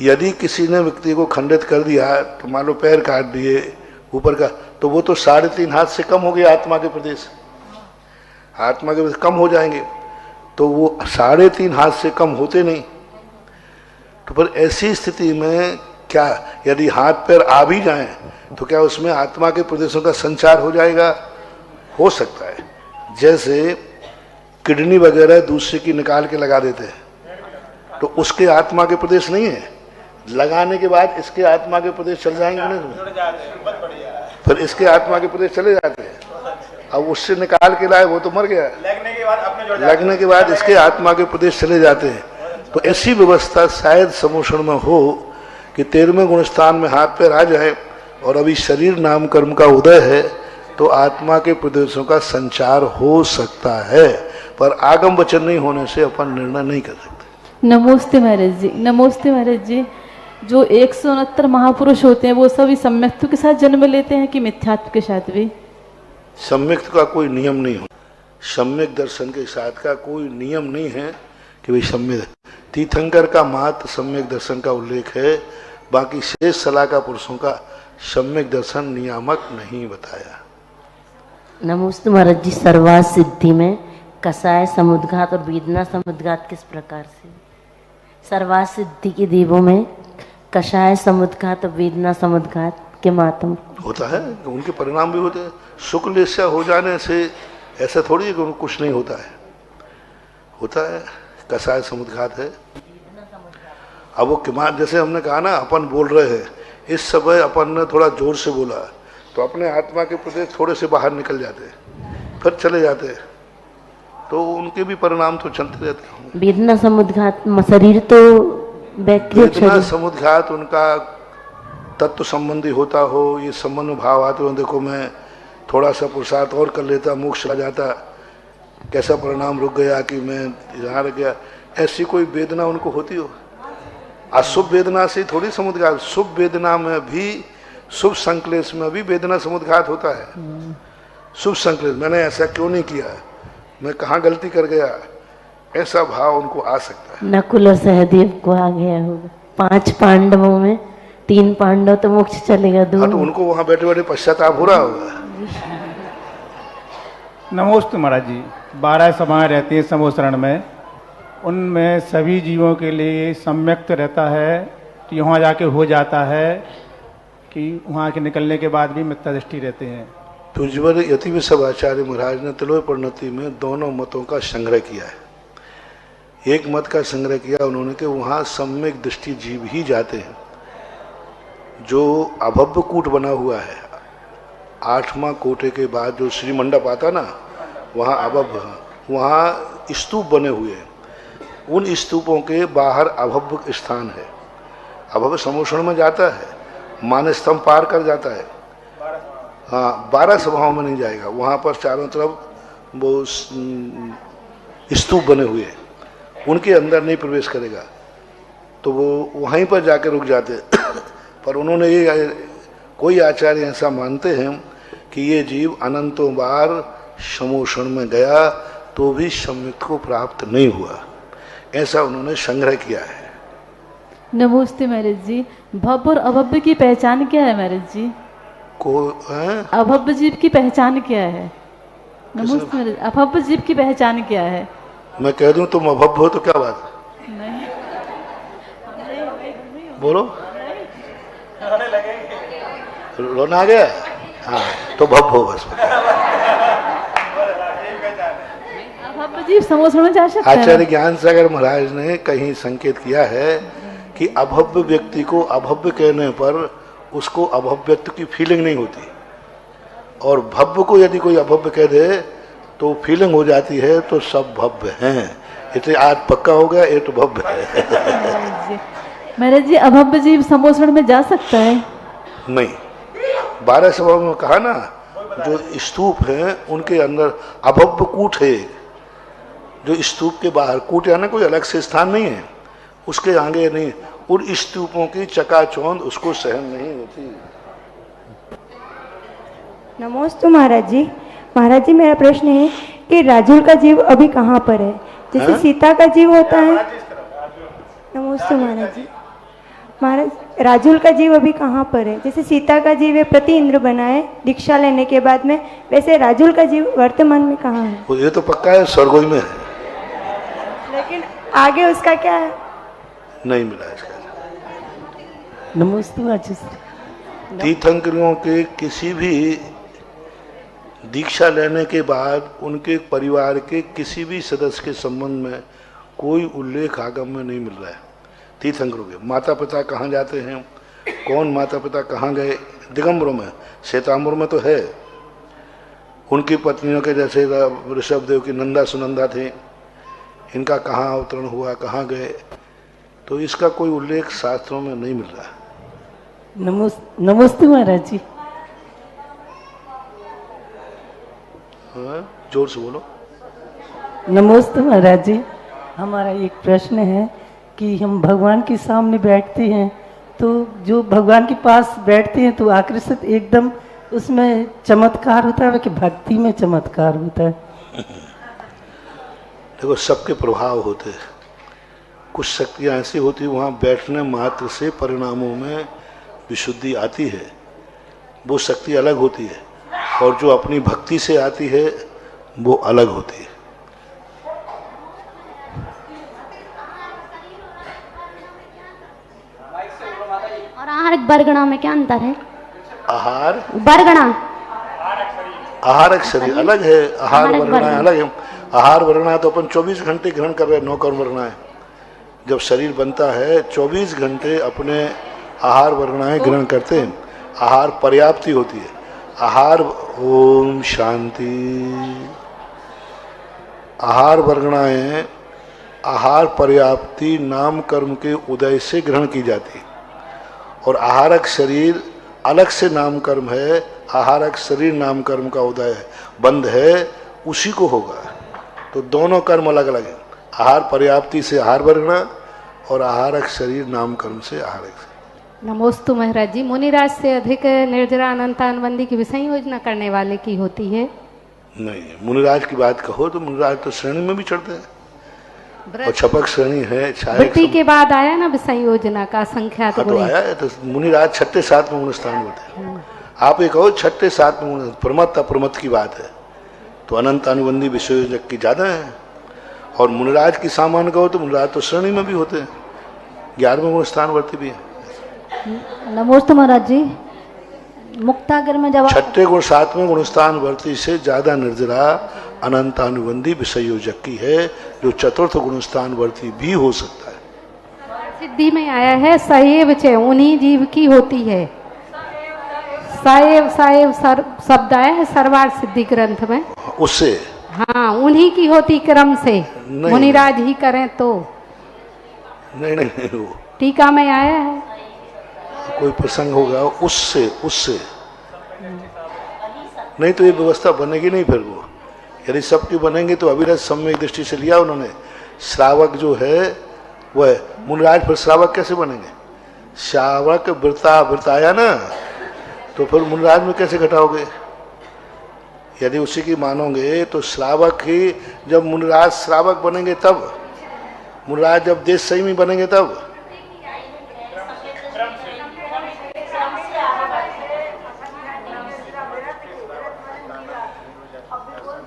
यदि किसी ने व्यक्ति को खंडित कर दिया, तो मान लो पैर काट दिए ऊपर का, तो वो तो 3.5 हाथ से कम हो गया आत्मा के प्रदेश, आत्मा के प्रदेश कम हो जाएंगे, तो वो 3.5 हाथ से कम होते नहीं। तो पर ऐसी स्थिति में क्या यदि हाथ पैर आ भी जाएं तो क्या उसमें आत्मा के प्रदेशों का संचार हो जाएगा? हो सकता है। जैसे किडनी वगैरह दूसरे की निकाल के लगा देते हैं, तो उसके आत्मा के प्रदेश नहीं है, लगाने के बाद इसके आत्मा के प्रदेश चल जाएंगे नहीं, फिर इसके आत्मा के प्रदेश चले जाते हैं। अब उससे निकाल के लाए वो तो मर गया, लगने के बाद इसके आत्मा के प्रदेश चले जाते हैं। तो ऐसी व्यवस्था शायद समूषण में हो कि 13वें गुणस्थान में हाथ पैर आ जाए और अभी शरीर नाम कर्म का उदय है, तो आत्मा के प्रदेशों का संचार हो सकता है, पर आगम वचन नहीं होने से अपन निर्णय नहीं कर सकते। नमोस्ते महाराज जी। नमोस्ते महाराज जी। जो 169 महापुरुष होते हैं वो सभी सम्यक्त्व के साथ जन्म लेते हैं कि मिथ्यात्व के साथ भी? सम्यक का कोई नियम नहीं हो, सम्यक दर्शन के साथ का कोई नियम नहीं है कि भाई सम्यक। तीर्थंकर का मात्र सम्यक दर्शन का उल्लेख है, बाकी शेष सलाह का पुरुषों का सम्यक दर्शन नियामक नहीं बताया। नमोस्तु महाराज जी। सर्वार्थ सिद्धि में कषाय समुद्घात और वेदना समुद्घात किस प्रकार से? सर्वार्थ सिद्धि के देवों में कषाय समुद्घात और वेदना समुद्घात के मातम होता है, उनके परिणाम भी होते हैं। शुक्ल से हो जाने से ऐसा थोड़ी है कि उनको कुछ नहीं होता है, होता है। कषाय समुद्घात है। अब वो किमान, जैसे हमने कहा ना, अपन बोल रहे हैं, इस समय अपन ने थोड़ा जोर से बोला तो अपने आत्मा के प्रदेश थोड़े से बाहर निकल जाते हैं, फिर चले जाते हैं, तो उनके भी परिणाम तो चलते रहते हैं। वेदना समुद्घात शरीर तो वेदना समुद्घात उनका तत्व संबंधी होता हो, ये संबंध भाव आते हो, देखो मैं थोड़ा सा पुरुषार्थ और कर लेता, मोक्ष आ जाता, कैसा परिणाम रुक गया कि मैं यहाँ रह गया, ऐसी कोई वेदना उनको होती हो। अशुभ वेदना से थोड़ी समुद्घात, शुभ वेदना में भी, शुभ संकलेश में भी वेदना समुद्घात होता है। शुभ संकलेश, मैंने ऐसा क्यों नहीं किया, मैं कहाँ गलती कर गया, ऐसा भाव उनको आ सकता है। नकुल और सहदेव को आ गया होगा। 5 पांडवों में 3 पांडव तो मोक्ष चलेगा, 2 तो उनको वहां बैठे बैठे पश्चाताप हो रहा होगा। नमोस्तु महाराज जी। 12 सभाएं रहती हैं समोसरण में, उनमें सभी जीवों के लिए सम्यक्त रहता है, तो यहाँ जाके हो जाता है कि वहाँ के निकलने के बाद भी मिथ्या दृष्टि रहते हैं। पूज्यवर यति विश्वाचार्य महाराज ने तिलोय परिणति में दोनों मतों का संग्रह किया है। एक मत का संग्रह किया उन्होंने कि वहाँ सम्यक दृष्टि जीव ही जाते हैं। जो अभव्य कूट बना हुआ है, 8वां कोटे के बाद जो श्री मंडप आता ना, वहाँ अभव्य, वहाँ स्तूप बने हुए हैं, उन स्तूपों के बाहर अभव्य स्थान है। अभव्य समोषण में जाता है, मान स्तंभ पार कर जाता है। हाँ, 12 सभाओं में नहीं जाएगा, वहाँ पर चारों तरफ वो स्तूप बने हुए हैं, उनके अंदर नहीं प्रवेश करेगा, तो वो वहीं पर जाकर रुक जाते पर उन्होंने ये, कोई आचार्य ऐसा मानते हैं कि ये जीव अनंतों बार समोषण में गया तो भी सम्यक को प्राप्त नहीं हुआ, ऐसा उन्होंने संग्रह किया है। नमस्ते महाराज जी। भव्य और अभव्य की पहचान क्या है महाराज जी? अभव्य जीव की पहचान क्या है? नमस्ते महाराज, अभव्य जीव की पहचान क्या है? मैं कह दूं तुम अभव्य हो तो क्या बात? नहीं बोलो, रोना आ गया? हाँ, तो भव्य हो बस। अभव्य जीव समोषण में जा सकता है। आचार्य ज्ञान सागर महाराज ने कहीं संकेत किया है कि अभव्य व्यक्ति को अभव्य कहने पर उसको अभव्यत्व की फीलिंग नहीं होती, और भव्य को यदि कोई अभव्य कह दे तो फीलिंग हो जाती है, तो सब भव्य हैं। इसलिए आज पक्का हो गया, ये तो भव्य है। महाराज जी, अभव्य जीव समोषण में जा सकता है? नहीं, 12 सभाओं में कहा ना, जो स्तूप है उनके अंदर अभव्य कूट है, जो स्तूप के बाहर, कूट यानी कोई अलग से स्थान नहीं है, उसके आगे नहीं, उन स्तूपों की चकाचौंध उसको सहन नहीं होती। नमोस्तु महाराज जी। महाराज जी, मेरा प्रश्न है कि राजुल का जीव अभी कहाँ पर है? जैसे सीता का जीव होता है। नमोस्तु महाराज जी। महाराज, राजुल का जीव अभी कहाँ पर है? जैसे सीता का जीव है, प्रति इंद्र बना है दीक्षा लेने के बाद में, वैसे राजुल का जीव वर्तमान में कहाँ है? ये तो पक्का है, स्वर्गों में है, लेकिन आगे उसका क्या है? नहीं मिला इसका। नमस्ते। तीर्थंकरों के किसी भी दीक्षा लेने के बाद उनके परिवार के किसी भी सदस्य के संबंध में कोई उल्लेख आगम में नहीं मिल रहा है। तीर्थंकरों के माता पिता कहाँ जाते हैं, कौन माता पिता कहाँ गए, दिगंबरों में, श्वेतांबर में तो है, उनकी पत्नियों के जैसे ऋषभदेव की नंदा सुनंदा थे, इनका कहाँ अवतरण हुआ, कहाँ गए, तो इसका कोई उल्लेख शास्त्रों में नहीं मिल रहा है। नमस्ते महाराज जी। हाँ, जोर से बोलो। नमस्ते महाराज जी। हमारा एक प्रश्न है कि हम भगवान के सामने बैठते हैं, तो जो भगवान के पास बैठते हैं तो आकर्षित एकदम उसमें चमत्कार होता है कि भक्ति में चमत्कार होता है? देखो, सबके प्रभाव होते हैं, कुछ शक्तियाँ ऐसी होती है वहाँ बैठने मात्र से परिणामों में विशुद्धि आती है, वो शक्ति अलग होती है, और जो अपनी भक्ति से आती है वो अलग होती है। और आहार बरगना में क्या अंतर है? आहार बरगना, आहारक शरीर अलग है, आहार वर्णा अलग है। आहार वर्णा तो अपन 24 घंटे ग्रहण कर रहे हैं, 9 कर्म वर्णा है। जब शरीर बनता है 24 घंटे अपने आहार वर्णाएं ग्रहण करते हैं, आहार पर्याप्ति होती है। आहार, ओम शांति। आहार वर्गणाएं आहार पर्याप्ति नाम कर्म के उदय से ग्रहण की जाती, और आहारक शरीर अलग से नाम कर्म है। आहारक शरीर नाम कर्म का उदय बंद है, उसी को होगा। तो दोनों कर्म अलग अलग हैं। आहार पर्याप्ति से आहार वर्गणा और आहारक शरीर नाम कर्म से आहारक शरीर। नमोस्तु महाराज जी। मुनिराज से अधिक निर्जरा अनंतानुबंधी की विषय योजना करने वाले की होती है? नहीं, मुनिराज की बात कहो तो मुनिराज तो श्रेणी में भी चढ़ते हैं, और छपक श्रेणी है। वृत्ति के बाद आया ना विषय योजना का संख्या तो आया है। तो मुनिराज 6ठे 7वें गुण स्थान होते हैं। आप ये कहो 6ठे 7वें गुण, प्रमत्त अप्रमत्त की बात है तो अनंत अनुबंधी विषय योजक की ज्यादा है। और मुनिराज की सामान्य कहो तो मुनिराज तो श्रेणी में भी होते हैं, 11वें गुण स्थान वर्ती भी है। नमोस्तु महाराज जी। मुक्तागर में जब 6ठे गुण 7वें गुण स्थान वर्ती से ज्यादा निर्जरा अनंत अनुबंधी विषय योजक की है, जो चतुर्थ गुण स्थान वर्ती भी हो सकता है। सिद्धि में आया है सएव च, उन्हीं जीव की होती है। सएव सएव शब्द आया है सर्वार्थ सिद्धि ग्रंथ में, उससे हाँ उन्हीं की होती क्रम से। मुनिराज ही करें तो नहीं वो टीका में आया है। कोई प्रसंग होगा उससे नहीं तो ये व्यवस्था बनेगी नहीं। फिर वो यदि सबकी बनेंगे तो अविरत सम्यक दृष्टि से लिया उन्होंने। श्रावक जो है वह मुनिराज, फिर श्रावक कैसे बनेंगे? श्रावक वृताया ना, तो फिर मुनिराज में कैसे घटाओगे? यदि उसी की मानोगे तो श्रावक ही, जब मुनिराज श्रावक बनेंगे तब, मुनिराज जब देश संयमी बनेंगे तब।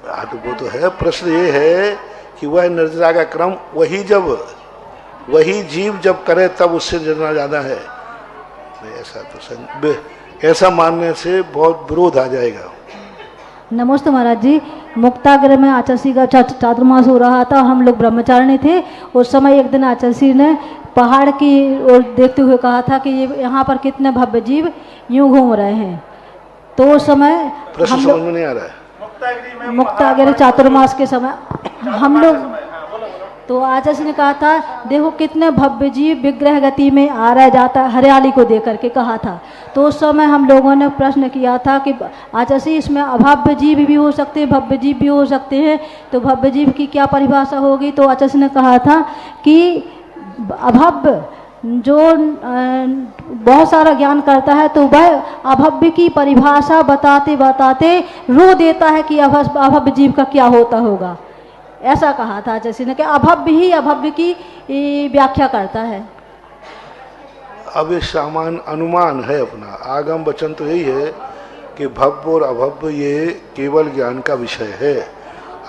हाँ तो वो तो है। प्रश्न ये है कि वह निर्जरा का क्रम वही जीव जब करे तब उससे निर्जरा ज्यादा है। नहीं, ऐसा तो ऐसा मानने से बहुत विरोध आ जाएगा। नमस्ते महाराज जी। मुक्ताग्रह में आचार्य का चातुर्मास हो रहा था, हम लोग ब्रह्मचारिणी थे। उस समय एक दिन आचार्य ने पहाड़ की ओर देखते हुए कहा था कि ये यहाँ पर कितने भव्य जीव यूं घूम रहे हैं। तो उस समय प्रश्न समझ में नहीं आ रहा है। मुक्ताग्रह चातुर्मास के समय हम लोग, तो आचार्य ने कहा था देखो कितने भव्य जीव विग्रह गति में आ रहा जाता, हरियाली को देख करके कहा था। तो उस समय हम लोगों ने प्रश्न किया था कि आचार्य इसमें अभव्य जीव भी हो सकते हैं, भव्य जीव भी हो सकते हैं, तो भव्य जीव की क्या परिभाषा होगी? तो आचार्य ने कहा था कि अभव्य जो बहुत सारा ज्ञान करता है तो वह अभव्य की परिभाषा बताते बताते रो देता है कि अभव्य जीव का क्या होता होगा। ऐसा कहा था जैसे ने कि अभव्य ही अभव्य की व्याख्या करता है। अब ये सामान्य अनुमान है अपना। आगम वचन तो यही है कि भव्य और अभव्य ये केवल ज्ञान का विषय है।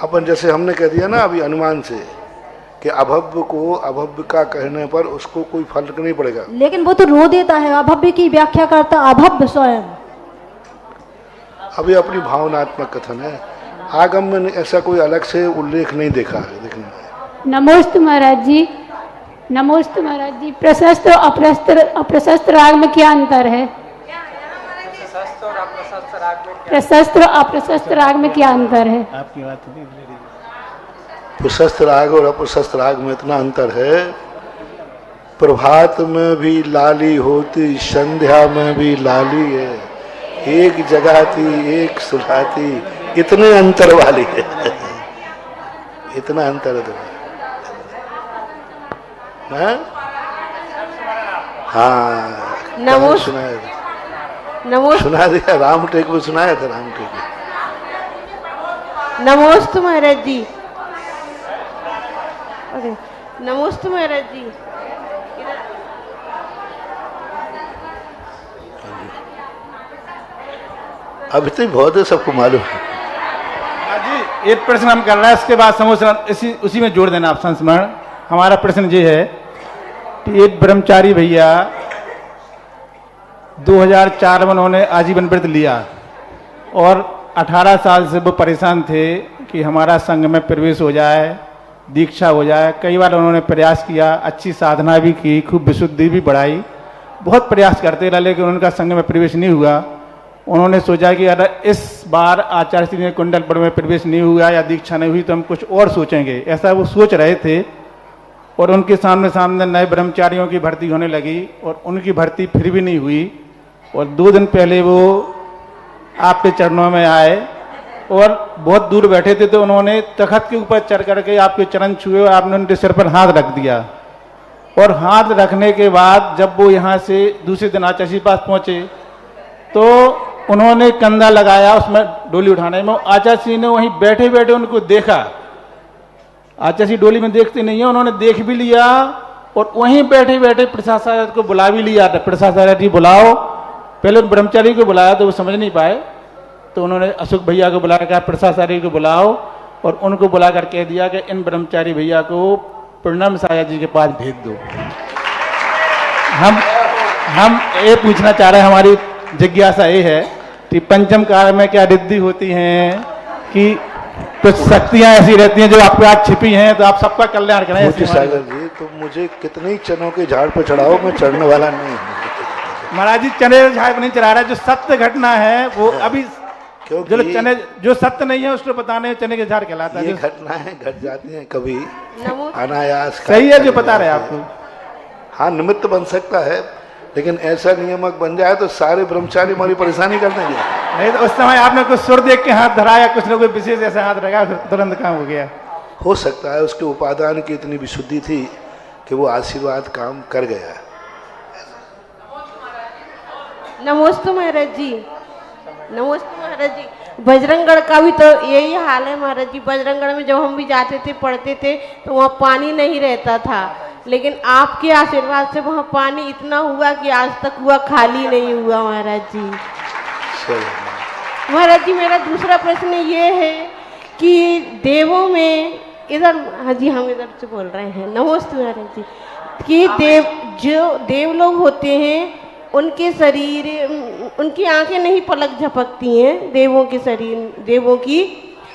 अपन जैसे हमने कह दिया ना अभी अनुमान से कि अभव्य को अभव्य का कहने पर उसको कोई फर्क नहीं पड़ेगा। लेकिन वो तो रो देता है, अभव्य की व्याख्या करता अभव्य स्वयं। अभी अपनी भावनात्मक कथन है। आगम में ऐसा कोई अलग से उल्लेख नहीं देखा है देखने में। नमोस्तु महाराज जी। नमोस्तु महाराज जी। प्रशस्त और अप्रशस्त राग में क्या अंतर है? प्रशस्त और अप्रशस्त राग में क्या अंतर है? आपकी बात प्रशस्त राग और अप्रशस्त राग में इतना अंतर है, प्रभात में भी लाली होती, संध्या में भी लाली है, एक जगाती एक सुलाती, इतने अंतर वाली है। इतना अंतर है। हाँ सुना दिया। राम टेक में सुनाया था। राम टेक नमोस्तु महाराज जी। नमोस्तु महाराज जी। अभी तो बहुत है, सबको मालूम है। जी एक प्रश्न हम कर रहे हैं, इसके बाद समोसन उसी में जोड़ देना आप संस्मरण। हमारा प्रश्न ये है कि एक ब्रह्मचारी भैया 2004 में उन्होंने आजीवन व्रत लिया और 18 साल से वो परेशान थे कि हमारा संघ में प्रवेश हो जाए, दीक्षा हो जाए। कई बार उन्होंने प्रयास किया, अच्छी साधना भी की, खूब विशुद्धि भी बढ़ाई, बहुत प्रयास करते रहे, लेकिन उनका संघ में प्रवेश नहीं हुआ। उन्होंने सोचा कि अगर इस बार आचार्य श्री ने कुंडल पर्व में प्रवेश नहीं हुआ या दीक्षा नहीं हुई तो हम कुछ और सोचेंगे, ऐसा वो सोच रहे थे। और उनके सामने सामने नए ब्रह्मचारियों की भर्ती होने लगी और उनकी भर्ती फिर भी नहीं हुई। और 2 दिन पहले वो आपके चरणों में आए और बहुत दूर बैठे थे, तो उन्होंने तखत के ऊपर चढ़ करके आपके चरण छुए और आपने उनके सिर पर हाथ रख दिया। और हाथ रखने के बाद जब वो यहाँ से दूसरे दिन आचार्य जी के पास पहुँचे तो उन्होंने कंधा लगाया उसमें डोली उठाने में। आचार्य जी ने वहीं बैठे बैठे उनको देखा। आचार्य जी डोली में देखते नहीं है, उन्होंने देख भी लिया और वहीं बैठे बैठे प्रसाद को बुला भी लिया। प्रसाद जी बुलाओ, पहले उन ब्रह्मचारी को बुलाया तो वो समझ नहीं पाए, तो उन्होंने अशोक भैया को बुला कर प्रसाद को बुलाओ और उनको बुला कर कह दिया कि इन ब्रह्मचारी भैया को पूर्णम साया जी के पास भेज दो। हम ये पूछना चाह रहे हैं, हमारी जिज्ञासा ये है कि पंचम काल में क्या रिद्धि होती हैं कि कुछ शक्तियां ऐसी रहती हैं जो आपके आज छिपी हैं, तो आप सबका कल्याण करें। सागर जी, तो मुझे कितने ही चनों के झाड़ पर चढ़ाओ, मैं चढ़ने वाला नहीं हूँ। महाराज जी चने झाड़ पर नहीं चढ़ा रहा है, जो सत्य घटना है वो अभी जो चने जो सत्य नहीं है उसको बताने चने के झाड़ कहलाता है। ये घटना है, घट जाती है कभी अनायास। सही है जो बता रहे हैं आपको। हाँ, निमित्त बन सकता है, लेकिन ऐसा नियामक बन जाए तो सारे ब्रह्मचारी हमारी परेशानी कर देंगे। नहीं तो उस समय आपने कुछ सुर देख के हाथ धराया, कुछ लोग विशेष ऐसा हाथ रखा, तुरंत काम हो गया। हो सकता है उसके उपादान की इतनी विशुद्धि थी कि वो आशीर्वाद काम कर गया। नमस्ते महाराज जी। नमस्ते महाराज जी। बजरंगगढ़ का भी तो यही हाल है महाराज जी। बजरंगगढ़ में जब हम भी जाते थे पढ़ते थे तो वहाँ पानी नहीं रहता था, लेकिन आपके आशीर्वाद से वहाँ पानी इतना हुआ कि आज तक हुआ खाली नहीं हुआ महाराज जी। महाराज जी मेरा दूसरा प्रश्न ये है कि देवों में इधर, हाँ जी हम इधर से बोल रहे हैं। नमस्ते महाराज जी। कि जो देव लोग होते हैं उनके शरीर, उनकी आंखें नहीं पलक झपकती हैं देवों के शरीर, देवों की,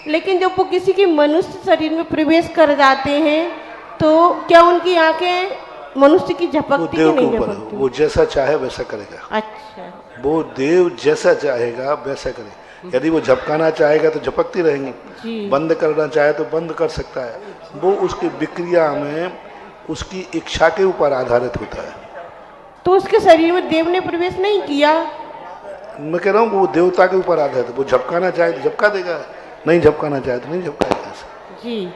लेकिन जब वो किसी के मनुष्य शरीर में प्रवेश कर जाते हैं तो क्या उनकी आंखें मनुष्य की झपकती कि नहीं झपकती? वो जैसा चाहे वैसा करेगा। अच्छा, वो देव जैसा चाहेगा वैसा करेगा। यदि वो झपकाना चाहेगा तो झपकती रहेंगी, बंद करना चाहे तो बंद कर सकता है। वो उसकी विक्रिया में उसकी इच्छा के ऊपर आधारित होता है। तो उसके शरीर में देव ने प्रवेश नहीं किया। मैं कह रहा हूँ वो देवता के ऊपर आधारित है। वो झपकाना चाहे तो झपका देगा, नहीं झपकाना चाहे तो नहीं झपकाएगा जी।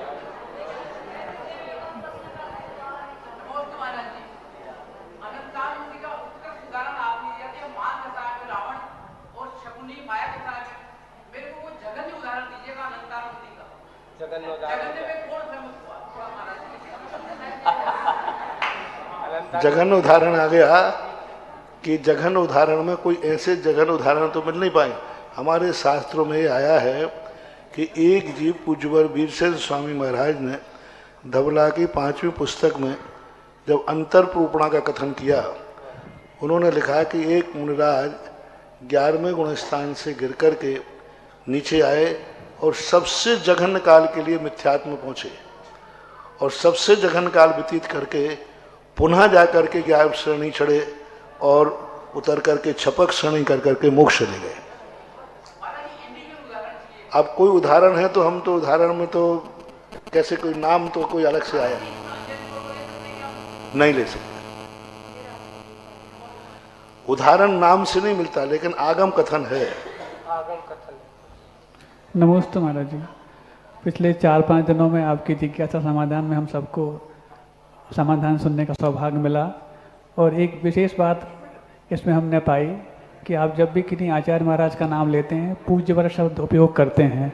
जघन्य उदाहरण आ गया कि जघन्य उदाहरण में कोई ऐसे जघन्य उदाहरण तो मिल नहीं पाए। हमारे शास्त्रों में आया है कि एक जीव पूज्यवर वीरसेन स्वामी महाराज ने धवला की 5वीं पुस्तक में जब अंतर प्रूपणा का कथन किया, उन्होंने लिखा कि एक मुनिराज 11वें गुणस्थान से गिर कर के नीचे आए और सबसे जघन्य काल के लिए मिथ्यात्व में पहुँचे और सबसे जघन्य काल व्यतीत करके पुनः जा करके 11 श्रेणी चढ़े और उतर करके छपक श्रेणी कर करके मोक्ष चले गए। अब कोई उदाहरण है तो हम तो उदाहरण में तो कैसे कोई नाम तो कोई अलग से आया नहीं ले सकते। उदाहरण नाम से नहीं मिलता, लेकिन आगम कथन है। नमस्ते महाराज जी। पिछले 4-5 दिनों में आपकी जिज्ञासा समाधान में हम सबको समाधान सुनने का सौभाग्य मिला और एक विशेष बात इसमें हमने पाई कि आप जब भी किन्हीं आचार्य महाराज का नाम लेते हैं पूज्यवर शब्द उपयोग करते हैं।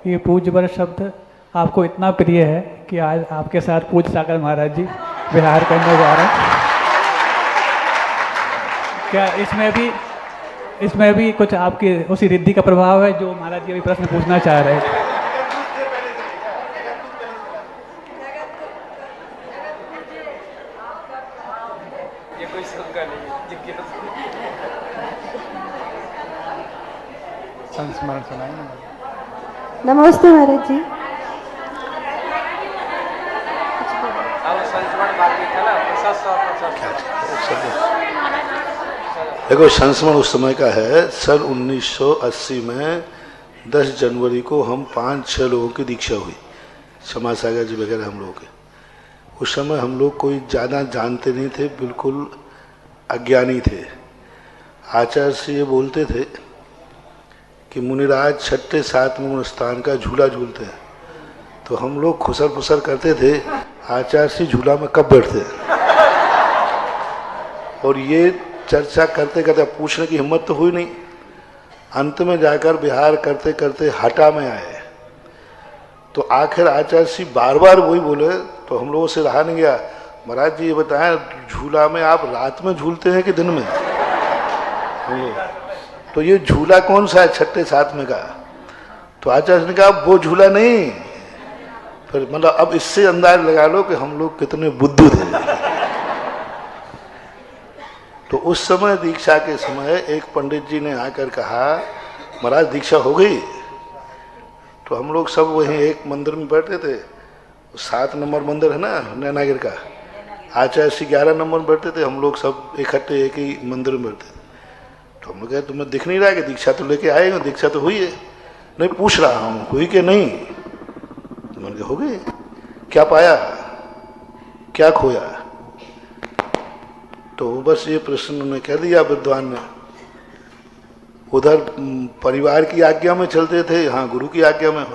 ये पूज्यवर शब्द आपको इतना प्रिय है कि आज आपके साथ पूज्य सागर महाराज जी विहार करने जा रहे हैं। क्या इसमें भी कुछ आपकी उसी रिद्धि का प्रभाव है जो महाराज जी अभी प्रश्न पूछना चाह रहे हैं? संस्मरण सुनाएंगे। नमस्ते महाराज जी। देखो संस्मरण उस समय का है, सन 1980 में 10 जनवरी को हम 5-6 लोगों की दीक्षा हुई, क्षमा सागर जी वगैरह हम लोगों के। उस समय हम लोग कोई ज़्यादा जानते नहीं थे, बिल्कुल अज्ञानी थे। आचार्य से ये बोलते थे कि मुनिराज 6-7वें स्थान का झूला झूलते हैं, तो हम लोग खुसर फुसर करते थे आचार्य से झूला में कब बैठते हैं। और ये चर्चा करते करते पूछने की हिम्मत तो हुई नहीं। अंत में जाकर बिहार करते करते हटा में आए, तो आखिर आचार्य जी बार बार वही बोले, तो हम लोगों से रहा नहीं गया। महाराज जी ये बताएं, झूला में आप रात में झूलते हैं कि दिन में? तो ये झूला कौन सा है 6-7वें का? तो आचार्य ने कहा वो झूला नहीं। फिर मतलब अब इससे अंदाज लगा लो कि हम लोग कितने बुद्धू थे। तो उस समय दीक्षा के समय एक पंडित जी ने आकर कहा, महाराज दीक्षा हो गई? तो हम लोग सब वहीं एक मंदिर में बैठे थे, 7 नंबर मंदिर है ना नैनागिर का, आचार्य जी 11 नंबर में बैठे थे, हम लोग सब इकट्ठे एक ही मंदिर में बैठे थे। तो हम लोग कहे तुम्हें दिख नहीं रहा कि दीक्षा तो लेके आएगा? दीक्षा तो हुई है। नहीं, पूछ रहा हूँ हुई कि नहीं? तो मैंने कहा हो गई। क्या पाया, क्या खोया? तो बस ये प्रश्न उन्होंने कह दिया विद्वान ने। उधर परिवार की आज्ञा में चलते थे, यहाँ गुरु की आज्ञा में।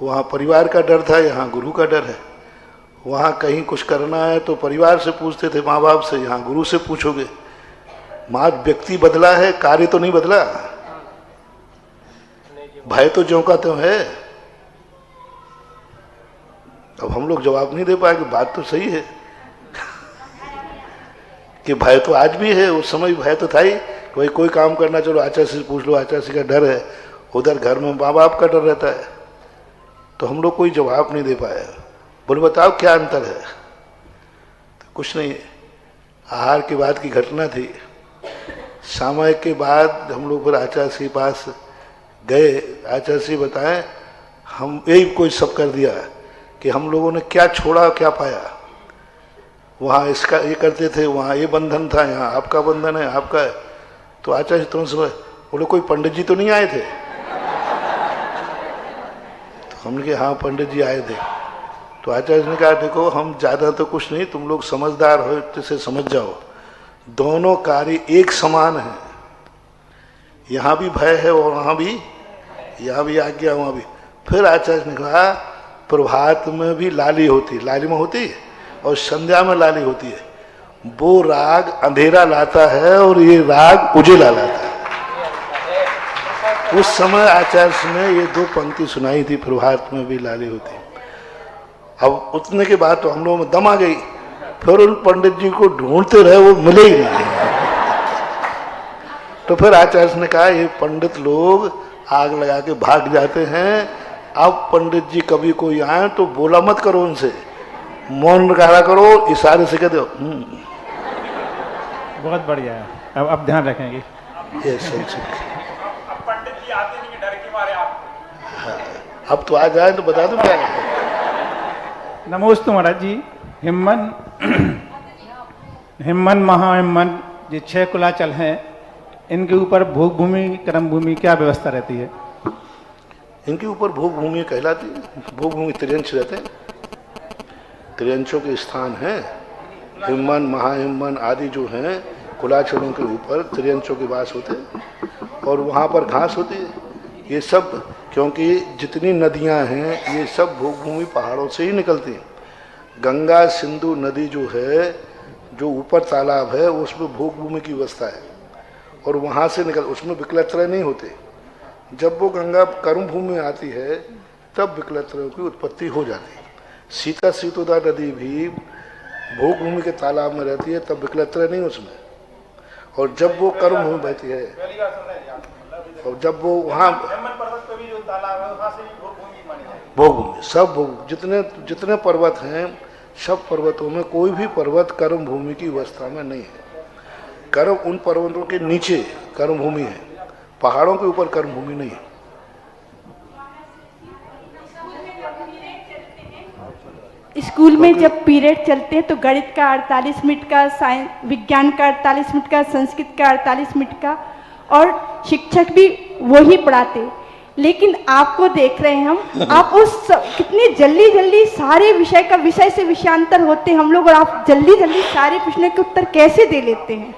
वहाँ परिवार का डर था, यहाँ गुरु का डर है। वहाँ कहीं कुछ करना है तो परिवार से पूछते थे, माँ बाप से, यहाँ गुरु से पूछोगे। माँ व्यक्ति बदला है, कार्य तो नहीं बदला। भय तो ज्यों का त्यों है। अब हम लोग जवाब नहीं दे पाए कि बात तो सही है कि भय तो आज भी है, उस समय भय तो था ही। भाई कोई काम करना, चलो आचार्य से पूछ लो, आचार्य से का डर है। उधर घर में माँ बाप का डर रहता है। तो हम लोग कोई जवाब नहीं दे पाए। बोले बताओ क्या अंतर है? तो कुछ नहीं, आहार के बाद की घटना थी। सामयिक के बाद हम लोग फिर आचार्य के पास गए। आचार्य से बताएं, हम यही कोई सब कर दिया कि हम लोगों ने क्या छोड़ा क्या पाया। वहाँ इसका ये करते थे, वहाँ ये बंधन था, यहाँ आपका बंधन है, आपका है। तो आचार्य तुरंत समझ बोले कोई पंडित जी तो नहीं आए थे? तो हमने कहा हाँ पंडित जी आए थे। तो आचार्य ने कहा देखो हम ज़्यादा तो कुछ नहीं, तुम लोग समझदार हो जिसे समझ जाओ, दोनों कार्य एक समान है। यहाँ भी भय है और वहाँ भी, यहाँ भी आज्ञा वहाँ भी। फिर आचार्य ने कहा प्रभात में भी लाली होती, लालिमा होती है, और संध्या में लाली होती है। वो राग अंधेरा लाता है और ये राग उजेला लाता है। उस समय आचार्य ने ये 2 पंक्ति सुनाई थी, प्रभात में भी लाली होती। अब उतने के बाद तो हम लोगों में दम आ गई। फिर उन पंडित जी को ढूंढते रहे, वो मिले ही नहीं। तो फिर आचार्य ने कहा ये पंडित लोग आग लगा के भाग जाते हैं। अब पंडित जी कभी कोई आए तो बोला मत करो उनसे, मौन रखा करो, इशारे से कह दो। बहुत बढ़िया है, अब ध्यान रखेंगे। ये सही सही। अब पंडित जी आते नहीं, डर के मारे आप। हाँ, अब तो आ जाए तो बता दो क्या है। नमोस्तु महाराज जी। हिम्मन महाहिम्मन ये 6 कुलाचल हैं, इनके ऊपर भोग भूमि कर्म भूमि क्या व्यवस्था रहती है? इनके ऊपर भोग भूमि कहलाती है। भोग भूमि त्रियंश रहते हैं, त्रियंशों के स्थान हैं। हिम्मन महाहिम्मन आदि जो हैं कुलाचलों के ऊपर त्रियंशों के वास होते हैं और वहाँ पर घास होती है। ये सब क्योंकि जितनी नदियाँ हैं ये सब भोग भूमि पहाड़ों से ही निकलती हैं। गंगा सिंधु नदी जो है, जो ऊपर तालाब है, उसमें भोग भूमि की व्यवस्था है और वहाँ से निकल, उसमें विकलत्रय नहीं होते। जब वो गंगा कर्म भूमि में आती है तब विकलत्रयों की उत्पत्ति हो जाती है। सीता सीतोदा नदी भी भोग भूमि के तालाब में रहती है, तब विकलत्रय नहीं उसमें। और जब वो कर्म भूमि बहती है और जब वो वहाँ भोग भूमि, सब भोग, जितने पर्वत हैं सब पर्वतों में कोई भी पर्वत कर्म भूमि की अवस्था में नहीं है। कर्म उन पर्वतों के नीचे कर्म भूमि है, पहाड़ों के ऊपर कर्म भूमि नहीं है। स्कूल में जब पीरियड चलते हैं तो गणित का 48 मिनट का, साइंस विज्ञान का 48 मिनट का, संस्कृत का 48 मिनट का, और शिक्षक भी वही पढ़ाते। लेकिन आपको देख रहे हैं हम, आप उस कितनी जल्दी जल्दी सारे विषय का विषय से विषयांतर होते हम लोग, और आप जल्दी जल्दी सारे प्रश्नों के उत्तर कैसे दे लेते हैं?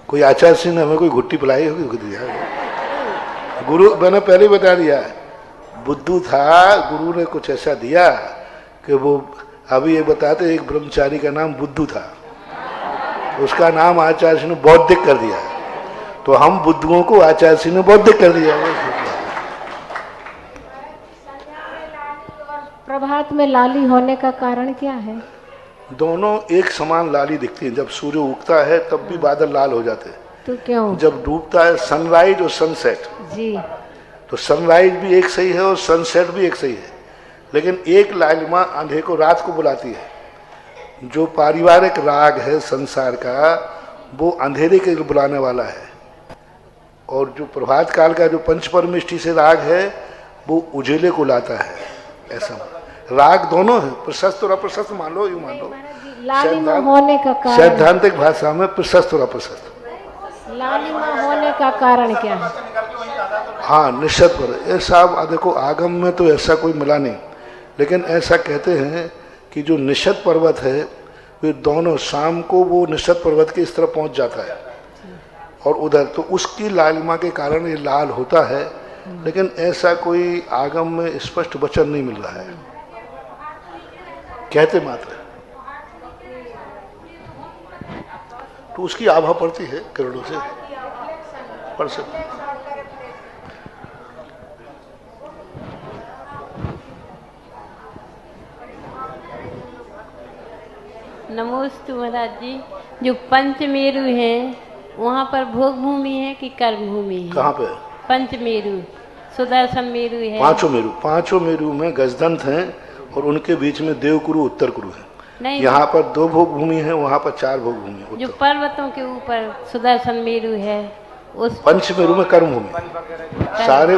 कोई आचार्य सिंह ने हमें कोई घुट्टी पिलाई होगी? गुरु, मैंने पहले ही बता दिया, बुद्धू था, गुरु ने कुछ ऐसा दिया कि वो अभी ये बताते, एक ब्रह्मचारी का नाम बुद्धू था, उसका नाम आचार्य सिंह ने बौद्धिक कर दिया, तो हम बुद्धुओं को आचार्य सिंह ने बौद्धिक कर दिया। प्रभात में लाली होने का कारण क्या है? दोनों एक समान लाली दिखती है। जब सूर्य उगता है तब भी बादल लाल हो जाते हैं, तो क्यों? जब डूबता है, सनराइज और सनसेट जी, तो सनराइज भी एक सही है और सनसेट भी एक सही है, लेकिन एक लालिमा अंधे को रात को बुलाती है। जो पारिवारिक राग है संसार का, वो अंधेरे के बुलाने वाला है, और जो प्रभात काल का जो पंचपरमिष्टि से राग है, वो उजेले को लाता है। ऐसा राग दोनों है, प्रशस्त और अप्रशस्त मान लो, यूं मान लो। लालिमा होने का कारण, सैद्धांतिक भाषा में प्रशस्त और अप्रशस्त। लालिमा होने का कारण क्या है? हाँ, निश्चित पर ऐसा देखो, आगम में तो ऐसा कोई मिला नहीं, लेकिन ऐसा कहते हैं कि जो निषद पर्वत है, वे दोनों शाम को वो निषद पर्वत के इस तरफ पहुंच जाता है और उधर, तो उसकी लालिमा के कारण ये लाल होता है, लेकिन ऐसा कोई आगम में स्पष्ट वचन नहीं मिल रहा है, कहते मात्र। तो उसकी आभा पड़ती है किरणों से, पढ़ सकते। नमोस्तु महाराज जी। जो पंचमेरु है वहाँ पर भोग भूमि है कि कर्म भूमि है? कहाँ पे? पंचमेरु, सुदर्शन मेरु है। पांचों मेरु में गजदंत हैं और उनके बीच में देवकुरु उत्तर कुरु है। यहाँ पर 2 भोग भूमि है, वहाँ पर 4 भोग भूमि है। जो पर्वतों के ऊपर सुदर्शन मेरु है, उस पंचमेरु में कर्म भूमि। सारे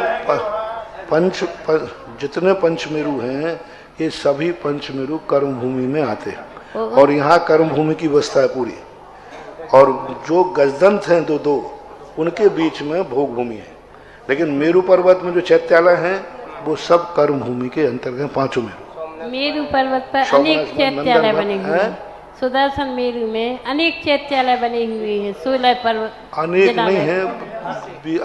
जितने पंचमेरु हैं, ये सभी पंचमेरु कर्म भूमि में आते हैं, और यहाँ कर्म भूमि की व्यवस्था है पूरी। और जो गजदंत हैं 2-2, उनके बीच में भोग भूमि है, लेकिन मेरु पर्वत में जो चैत्यालय हैं, वो सब कर्म भूमि के अंतर्गत। पांचों मेरु पर्वत पर अनेक चैत्यालय बने हुए हैं। सुदर्शन मेरु में अनेक चैत्यालय बने हुए हैं। 16 पर्वत, अनेक नहीं है,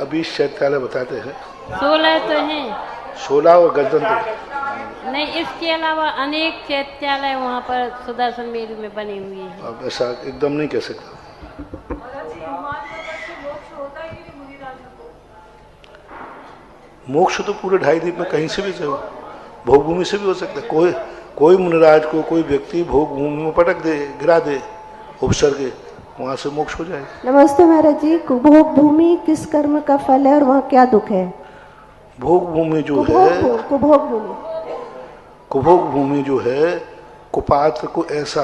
20 चैत्यालय बताते हैं। 16 तो हैं, 16 और गजदंत नहीं, इसके अलावा अनेक चैत्यालय वहाँ पर सुदर्शन मेरु में बने हुए हैं। अब ऐसा एकदम नहीं कह सकता। मोक्ष तो पूरे 2.5 द्वीप में कहीं से भी हो, भोग भूमि से भी हो सकता है। कोई मुनिराज को कोई व्यक्ति भोग भूमि में पटक दे, गिरा दे, उपसर के, वहाँ से मोक्ष हो जाएगा। नमस्ते महाराज जी। भोग भूमि किस कर्म का फल है और वहाँ क्या दुख है? भोग भूमि जो है, कुभोग भूमि जो है, कुपात्र को ऐसा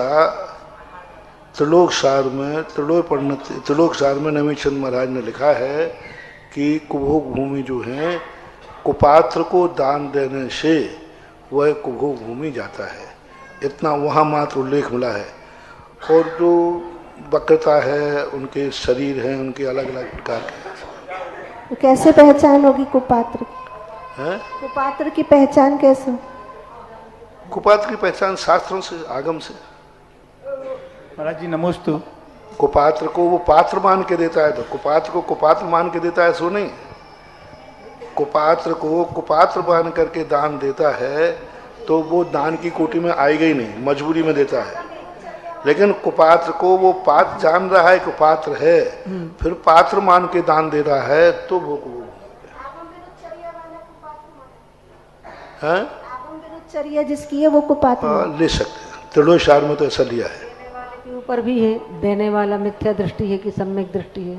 त्रिलोकसार में नमीचंद महाराज ने लिखा है कि कुभोग भूमि जो है, कुपात्र को दान देने से वह कुभोग भूमि जाता है, इतना वहाँ मात्र उल्लेख मिला है। और जो वक्रता है, उनके शरीर हैं, उनके अलग अलग प्रकार के। तो कैसे पहचान होगी कुपात्र की? कुपात्र की पहचान कैसे? कुपात्र की पहचान शास्त्रों से, आगम से। महाराज जी नमोस्तु। कुपात्र को वो पात्र मान के देता है, तो कुपात्र को कुपात्र मान के देता है, सो नहीं। कुपात्र को कुपात्र मान करके दान देता है, तो वो दान की कोटि में आएगा ही नहीं, मजबूरी में देता है। लेकिन कुपात्र को वो पात्र जान रहा है, कुपात्र है, फिर पात्र मान के दान दे रहा है, तो वो चर्या जिसकी है वो कुपात्र ले सकते हैं। त्रिलोकसार में तो ऐसा लिया है। के ऊपर भी है, देने वाला मिथ्या दृष्टि है कि सम्यक दृष्टि है?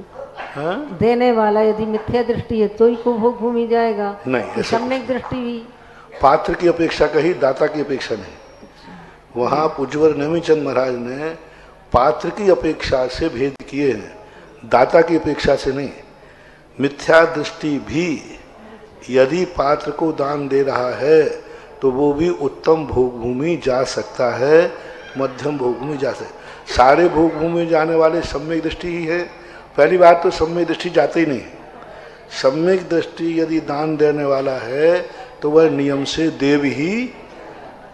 देने वाला यदि मिथ्या दृष्टि है तो ही कुभोग भूमि जाएगा, नहीं। सम्यक दृष्टि भी पात्र की अपेक्षा कही, दाता की अपेक्षा नहीं। वहाँ पूज्यवर नमीचंद महाराज ने पात्र की अपेक्षा से भेद किए हैं, दाता की अपेक्षा से नहीं। मिथ्या दृष्टि भी यदि पात्र को दान दे रहा है तो वो भी उत्तम भोग भूमि जा सकता है, मध्यम भोग भूमि जा सकता। सारे भोग भूमि जाने वाले सम्यक दृष्टि ही है। पहली बात तो सम्यक दृष्टि जाते ही नहीं है। सम्यक दृष्टि यदि दान देने वाला है तो वह नियम से देव ही,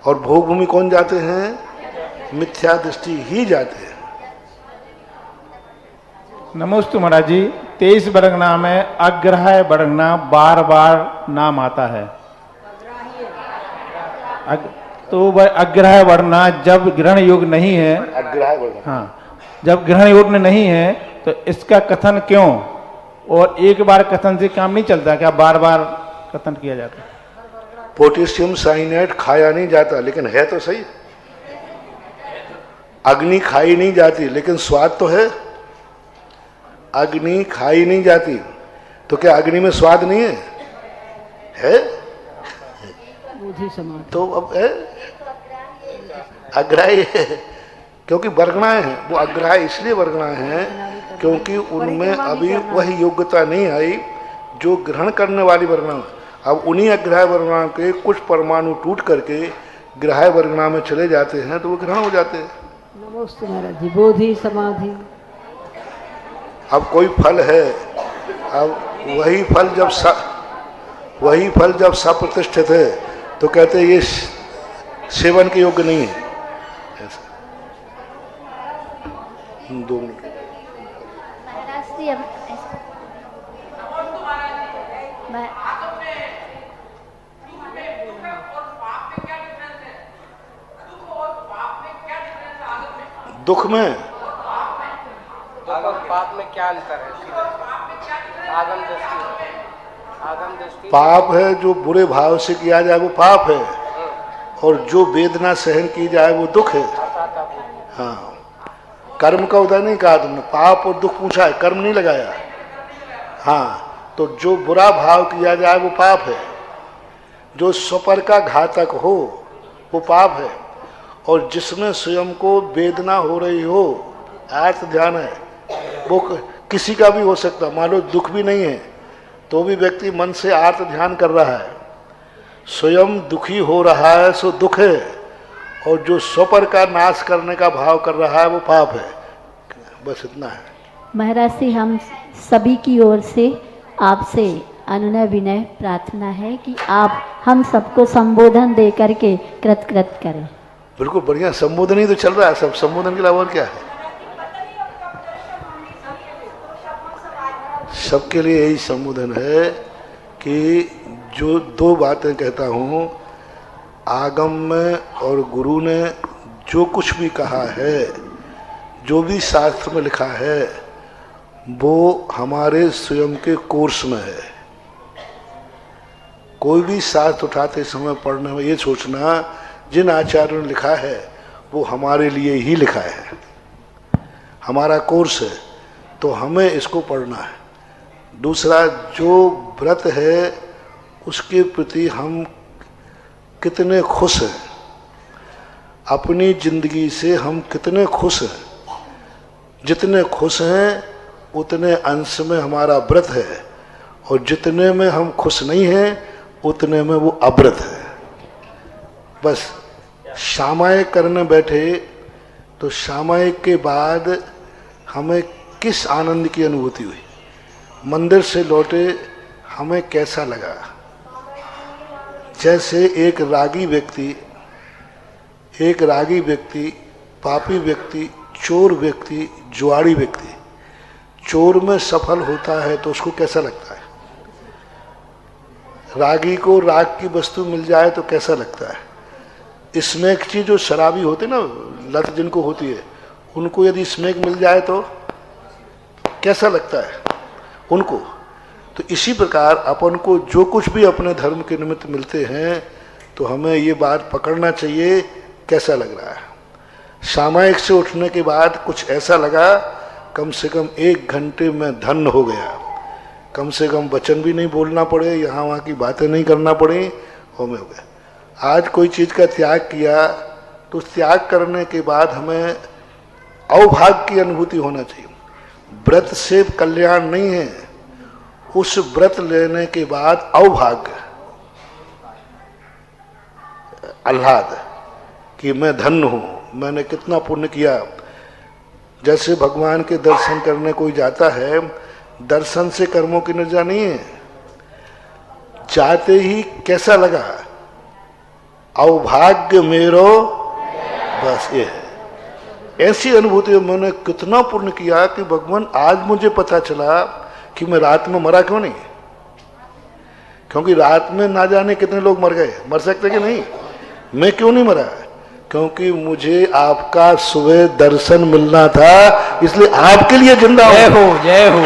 और भोग भूमि कौन जाते हैं? मिथ्या दृष्टि ही जाते हैं। नमोस्तु महाराज जी। 23 वर्गना में अग्रहाय वर्गना बार बार नाम आता है। तो वह अग्रहाय वर्गना जब ग्रहण योग नहीं है, अग्रहाय वर्गना, हाँ, जब ग्रहण योग में नहीं है तो इसका कथन क्यों? और एक बार कथन से काम नहीं चलता, क्या बार बार कथन किया जाता है? पोटेशियम साइनाइड खाया नहीं जाता, लेकिन है तो सही। अग्नि खाई नहीं जाती, लेकिन स्वाद तो है। अग्नि खाई नहीं जाती तो क्या अग्नि में स्वाद नहीं है? है। तो अब है अग्राही है, क्योंकि वर्गणाएं हैं। वो अग्राही इसलिए वर्गणाएं हैं क्योंकि उनमें अभी वह योग्यता नहीं आई जो ग्रहण करने वाली वर्गणा। अब उन्हीं अग्राह्य वर्गणा के कुछ परमाणु टूट करके ग्राह्य वर्गणा में चले जाते हैं तो वो ग्रहण हो जाते हैं। नमस्ते महाराज जी। बोधि समाधि। अब कोई फल है, अब वही फल जब सप्रतिष्ठित है तो कहते हैं ये सेवन के योग्य नहीं है। ऐसा 2 मिनट। दुख में पाप में क्या अंतर है? आगम दृष्टि पाप है जो बुरे भाव से किया जाए वो पाप है, और जो वेदना सहन की जाए वो दुख है। हाँ, कर्म का उदय नहीं कहा तुमने, पाप और दुख पूछा है, कर्म नहीं लगाया। हाँ, तो जो बुरा भाव किया जाए वो पाप है, जो स्वपर का घातक हो वो पाप है, और जिसमें स्वयं को वेदना हो रही हो, आर्त ध्यान है, वो किसी का भी हो सकता। मान लो दुख भी नहीं है तो भी व्यक्ति मन से आर्त ध्यान कर रहा है, स्वयं दुखी हो रहा है सो दुख है, और जो स्वपर का नाश करने का भाव कर रहा है वो पाप है। बस इतना है। महाराज से हम सभी की ओर से आपसे अनुनय विनय प्रार्थना है कि आप हम सबको संबोधन दे करके कृतकृत करें। बिल्कुल बढ़िया, संबोधन ही तो चल रहा है, सब संबोधन के अलावा और क्या है? सबके लिए यही संबोधन है कि जो 2 बातें कहता हूँ, आगम में और गुरु ने जो कुछ भी कहा है, जो भी शास्त्र में लिखा है, वो हमारे स्वयं के कोर्स में है। कोई भी शास्त्र उठाते समय पढ़ने में ये सोचना जिन आचार्यों ने लिखा है वो हमारे लिए ही लिखा है, हमारा कोर्स है, तो हमें इसको पढ़ना है। दूसरा, जो व्रत है उसके प्रति हम कितने खुश हैं, अपनी जिंदगी से हम कितने खुश हैं। जितने खुश हैं उतने अंश में हमारा व्रत है, और जितने में हम खुश नहीं हैं उतने में वो अव्रत है। बस सामायिक करने बैठे तो सामायिक के बाद हमें किस आनंद की अनुभूति हुई, मंदिर से लौटे हमें कैसा लगा। जैसे एक रागी व्यक्ति, पापी व्यक्ति, चोर व्यक्ति, जुआड़ी व्यक्ति, चोर में सफल होता है तो उसको कैसा लगता है? रागी को राग की वस्तु मिल जाए तो कैसा लगता है? स्मैक चीज जो शराबी होते ना, लत जिनको होती है, उनको यदि स्मैक मिल जाए तो कैसा लगता है उनको? तो इसी प्रकार अपन को जो कुछ भी अपने धर्म के निमित्त मिलते हैं तो हमें ये बात पकड़ना चाहिए कैसा लग रहा है। सामायिक से उठने के बाद कुछ ऐसा लगा, कम से कम 1 घंटे में धन्य हो गया, कम से कम वचन भी नहीं बोलना पड़े, यहाँ वहाँ की बातें नहीं करना पड़े, हो में हो गया। आज कोई चीज़ का त्याग किया तो त्याग करने के बाद हमें अवभाग्य की अनुभूति होना चाहिए। व्रत से कल्याण नहीं है, उस व्रत लेने के बाद अवभाग्य, आह्लाद कि मैं धन्य हूं, मैंने कितना पुण्य किया। जैसे भगवान के दर्शन करने कोई जाता है, दर्शन से कर्मों की निजा नहीं है, जाते ही कैसा लगा, अवभाग्य मेरो, बस ये है। ऐसी अनुभूति, मैंने कितना पुण्य किया कि भगवान आज मुझे पता चला कि मैं रात में मरा क्यों नहीं। क्योंकि रात में ना जाने कितने लोग मर गए, मर सकते कि नहीं, मैं क्यों नहीं मरा, क्योंकि मुझे आपका सुबह दर्शन मिलना था, इसलिए आपके लिए जिंदा हूं। जय हो, जय हो।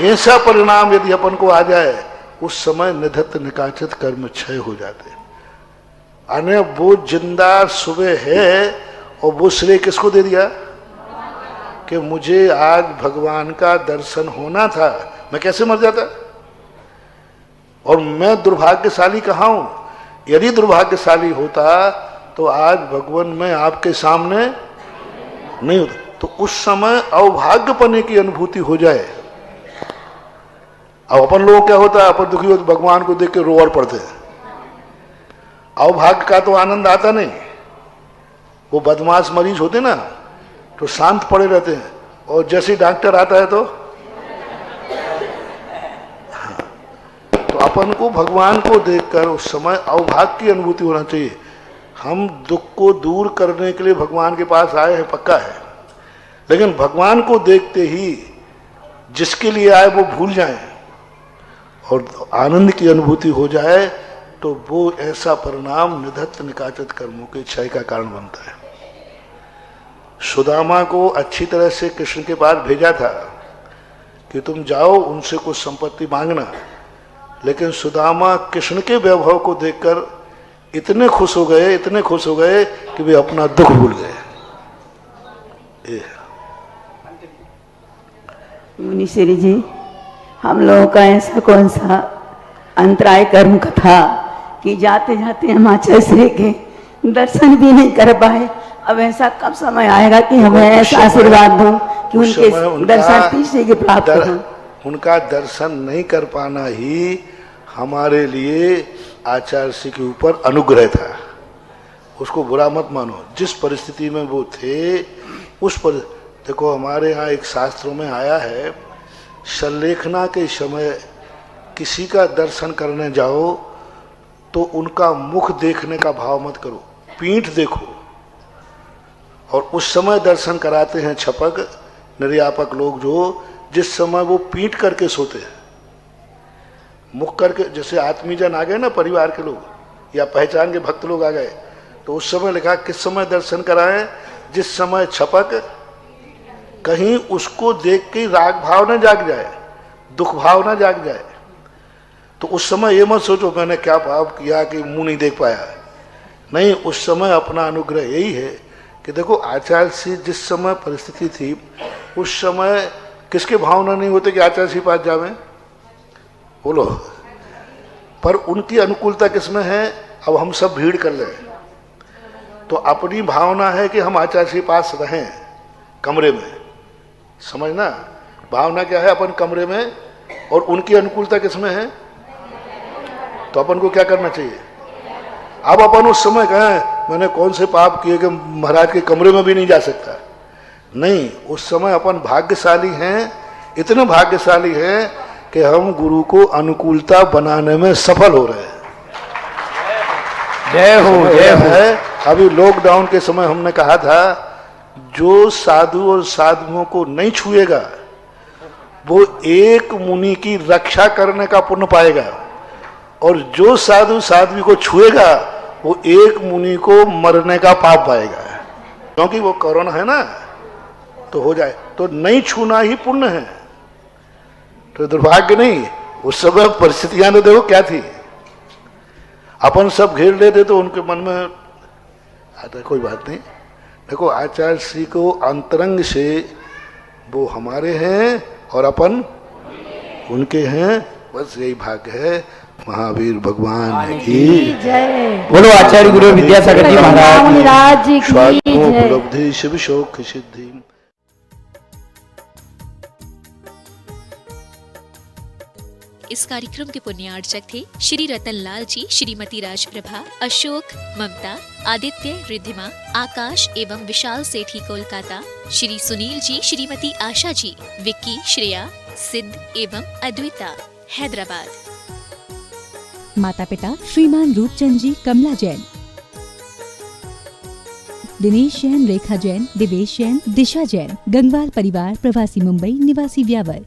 ऐसा परिणाम यदि अपन को आ जाए, उस समय निधत्त निकाचित कर्म क्षय हो जाते। अने वो जिंदा सुबह है और वो श्रेय किसको दे दिया कि मुझे आज भगवान का दर्शन होना था, मैं कैसे मर जाता। और मैं दुर्भाग्यशाली कहाँ हूं, यदि दुर्भाग्यशाली होता तो आज भगवान मैं आपके सामने नहीं होता। तो उस समय अवभाग्यपने की अनुभूति हो जाए। अब अपन लोग क्या होता है, अपन दुखी होते भगवान को देख के रो पड़ते हैं। अवभाग्य का तो आनंद आता नहीं। वो बदमाश मरीज होते ना तो शांत पड़े रहते हैं, और जैसे डॉक्टर आता है तो अपन को भगवान को देखकर उस समय अवभाग्य की अनुभूति होना चाहिए। हम दुख को दूर करने के लिए भगवान के पास आए हैं, पक्का है, लेकिन भगवान को देखते ही जिसके लिए आए वो भूल जाएं और आनंद की अनुभूति हो जाए, तो वो ऐसा परिणाम निधत्त निकाचित कर्मों के क्षय का कारण बनता है। सुदामा को अच्छी तरह से कृष्ण के पास भेजा था कि तुम जाओ उनसे कुछ संपत्ति मांगना, लेकिन सुदामा कृष्ण के वैभव को देखकर इतने खुश हो गए, इतने खुश हो गए कि वे अपना दुख भूल गए। मुनीश्वरी जी, हम लोगों का ऐसा कौन सा अंतराय कर्म का था कि जाते जाते हम आचार्य के दर्शन भी नहीं कर पाए। अब ऐसा कब समय आएगा कि हमें ऐसा आशीर्वाद दो कि उनके दर्शन तीसरे के प्राप्त हो। उनका दर्शन नहीं कर पाना ही हमारे लिए आचार्य श्री के ऊपर अनुग्रह था। उसको बुरा मत मानो। जिस परिस्थिति में वो थे उस पर देखो, हमारे यहाँ एक शास्त्रों में आया है, संलेखना के समय किसी का दर्शन करने जाओ तो उनका मुख देखने का भाव मत करो, पीठ देखो। और उस समय दर्शन कराते हैं छपक निर्यापक लोग, जो जिस समय वो पीठ करके सोते हैं, मुख करके, जैसे आत्मीजन आ गए ना, परिवार के लोग या पहचान के भक्त लोग आ गए, तो उस समय लिखा किस समय दर्शन कराएं, जिस समय छपक कहीं उसको देख के राग भाव न जाग जाए, दुख भाव न जाग जाए। तो उस समय ये मत सोचो मैंने क्या पाप किया कि मुंह नहीं देख पाया। नहीं, उस समय अपना अनुग्रह यही है कि देखो आचार्य से जिस समय परिस्थिति थी उस समय किसके भावना नहीं होते कि आचार्य से पास जावे, बोलो। पर उनकी अनुकूलता किसमें है, अब हम सब भीड़ कर ले तो अपनी भावना है कि हम आचार्य के पास रहें कमरे में, समझना भावना क्या है, अपन कमरे में, और उनकी अनुकूलता किसमें है। तो अपन को क्या करना चाहिए। अब अपन उस समय कहें मैंने कौन से पाप किए कि महाराज के कमरे में भी नहीं जा सकता। नहीं, उस समय अपन भाग्यशाली हैं, इतने भाग्यशाली हैं कि हम गुरु को अनुकूलता बनाने में सफल हो रहे हैं। जय हो, जय हो। अभी लॉकडाउन के समय हमने कहा था जो साधु और साधुओं को नहीं छुएगा वो एक मुनि की रक्षा करने का पुण्य पाएगा, और जो साधु साध्वी को छुएगा वो एक मुनि को मरने का पाप पाएगा। क्योंकि वो कोरोना है ना, तो हो जाए तो नहीं छूना ही पुण्य है। तो दुर्भाग्य नहीं, उस समय परिस्थितियां तो देखो क्या थी, अपन सब घेर लेते तो उनके मन में आता कोई बात नहीं। देखो आचार्य श्री को अंतरंग से वो हमारे हैं और अपन उनके हैं, बस यही भाग्य है। महावीर भगवान की जय। बोलो आचार्य गुरु विद्यासागर जी महाराज की जय। उपलब्धि शिव शोक सिद्धि। इस कार्यक्रम के पुण्यार्चक थे श्री रतन लाल जी, श्रीमती राजप्रभा, अशोक, ममता, आदित्य, रिद्धिमा, आकाश एवं विशाल सेठी कोलकाता, श्री सुनील जी, श्रीमती आशा जी, विक्की, श्रेया, सिद्ध एवं अद्विता, हैदराबाद। माता पिता श्रीमान रूपचंद जी, कमला जैन, दिनेश जैन, रेखा जैन, दिवेश जैन, दिशा जैन, गंगवाल परिवार प्रवासी मुंबई निवासी व्यावर।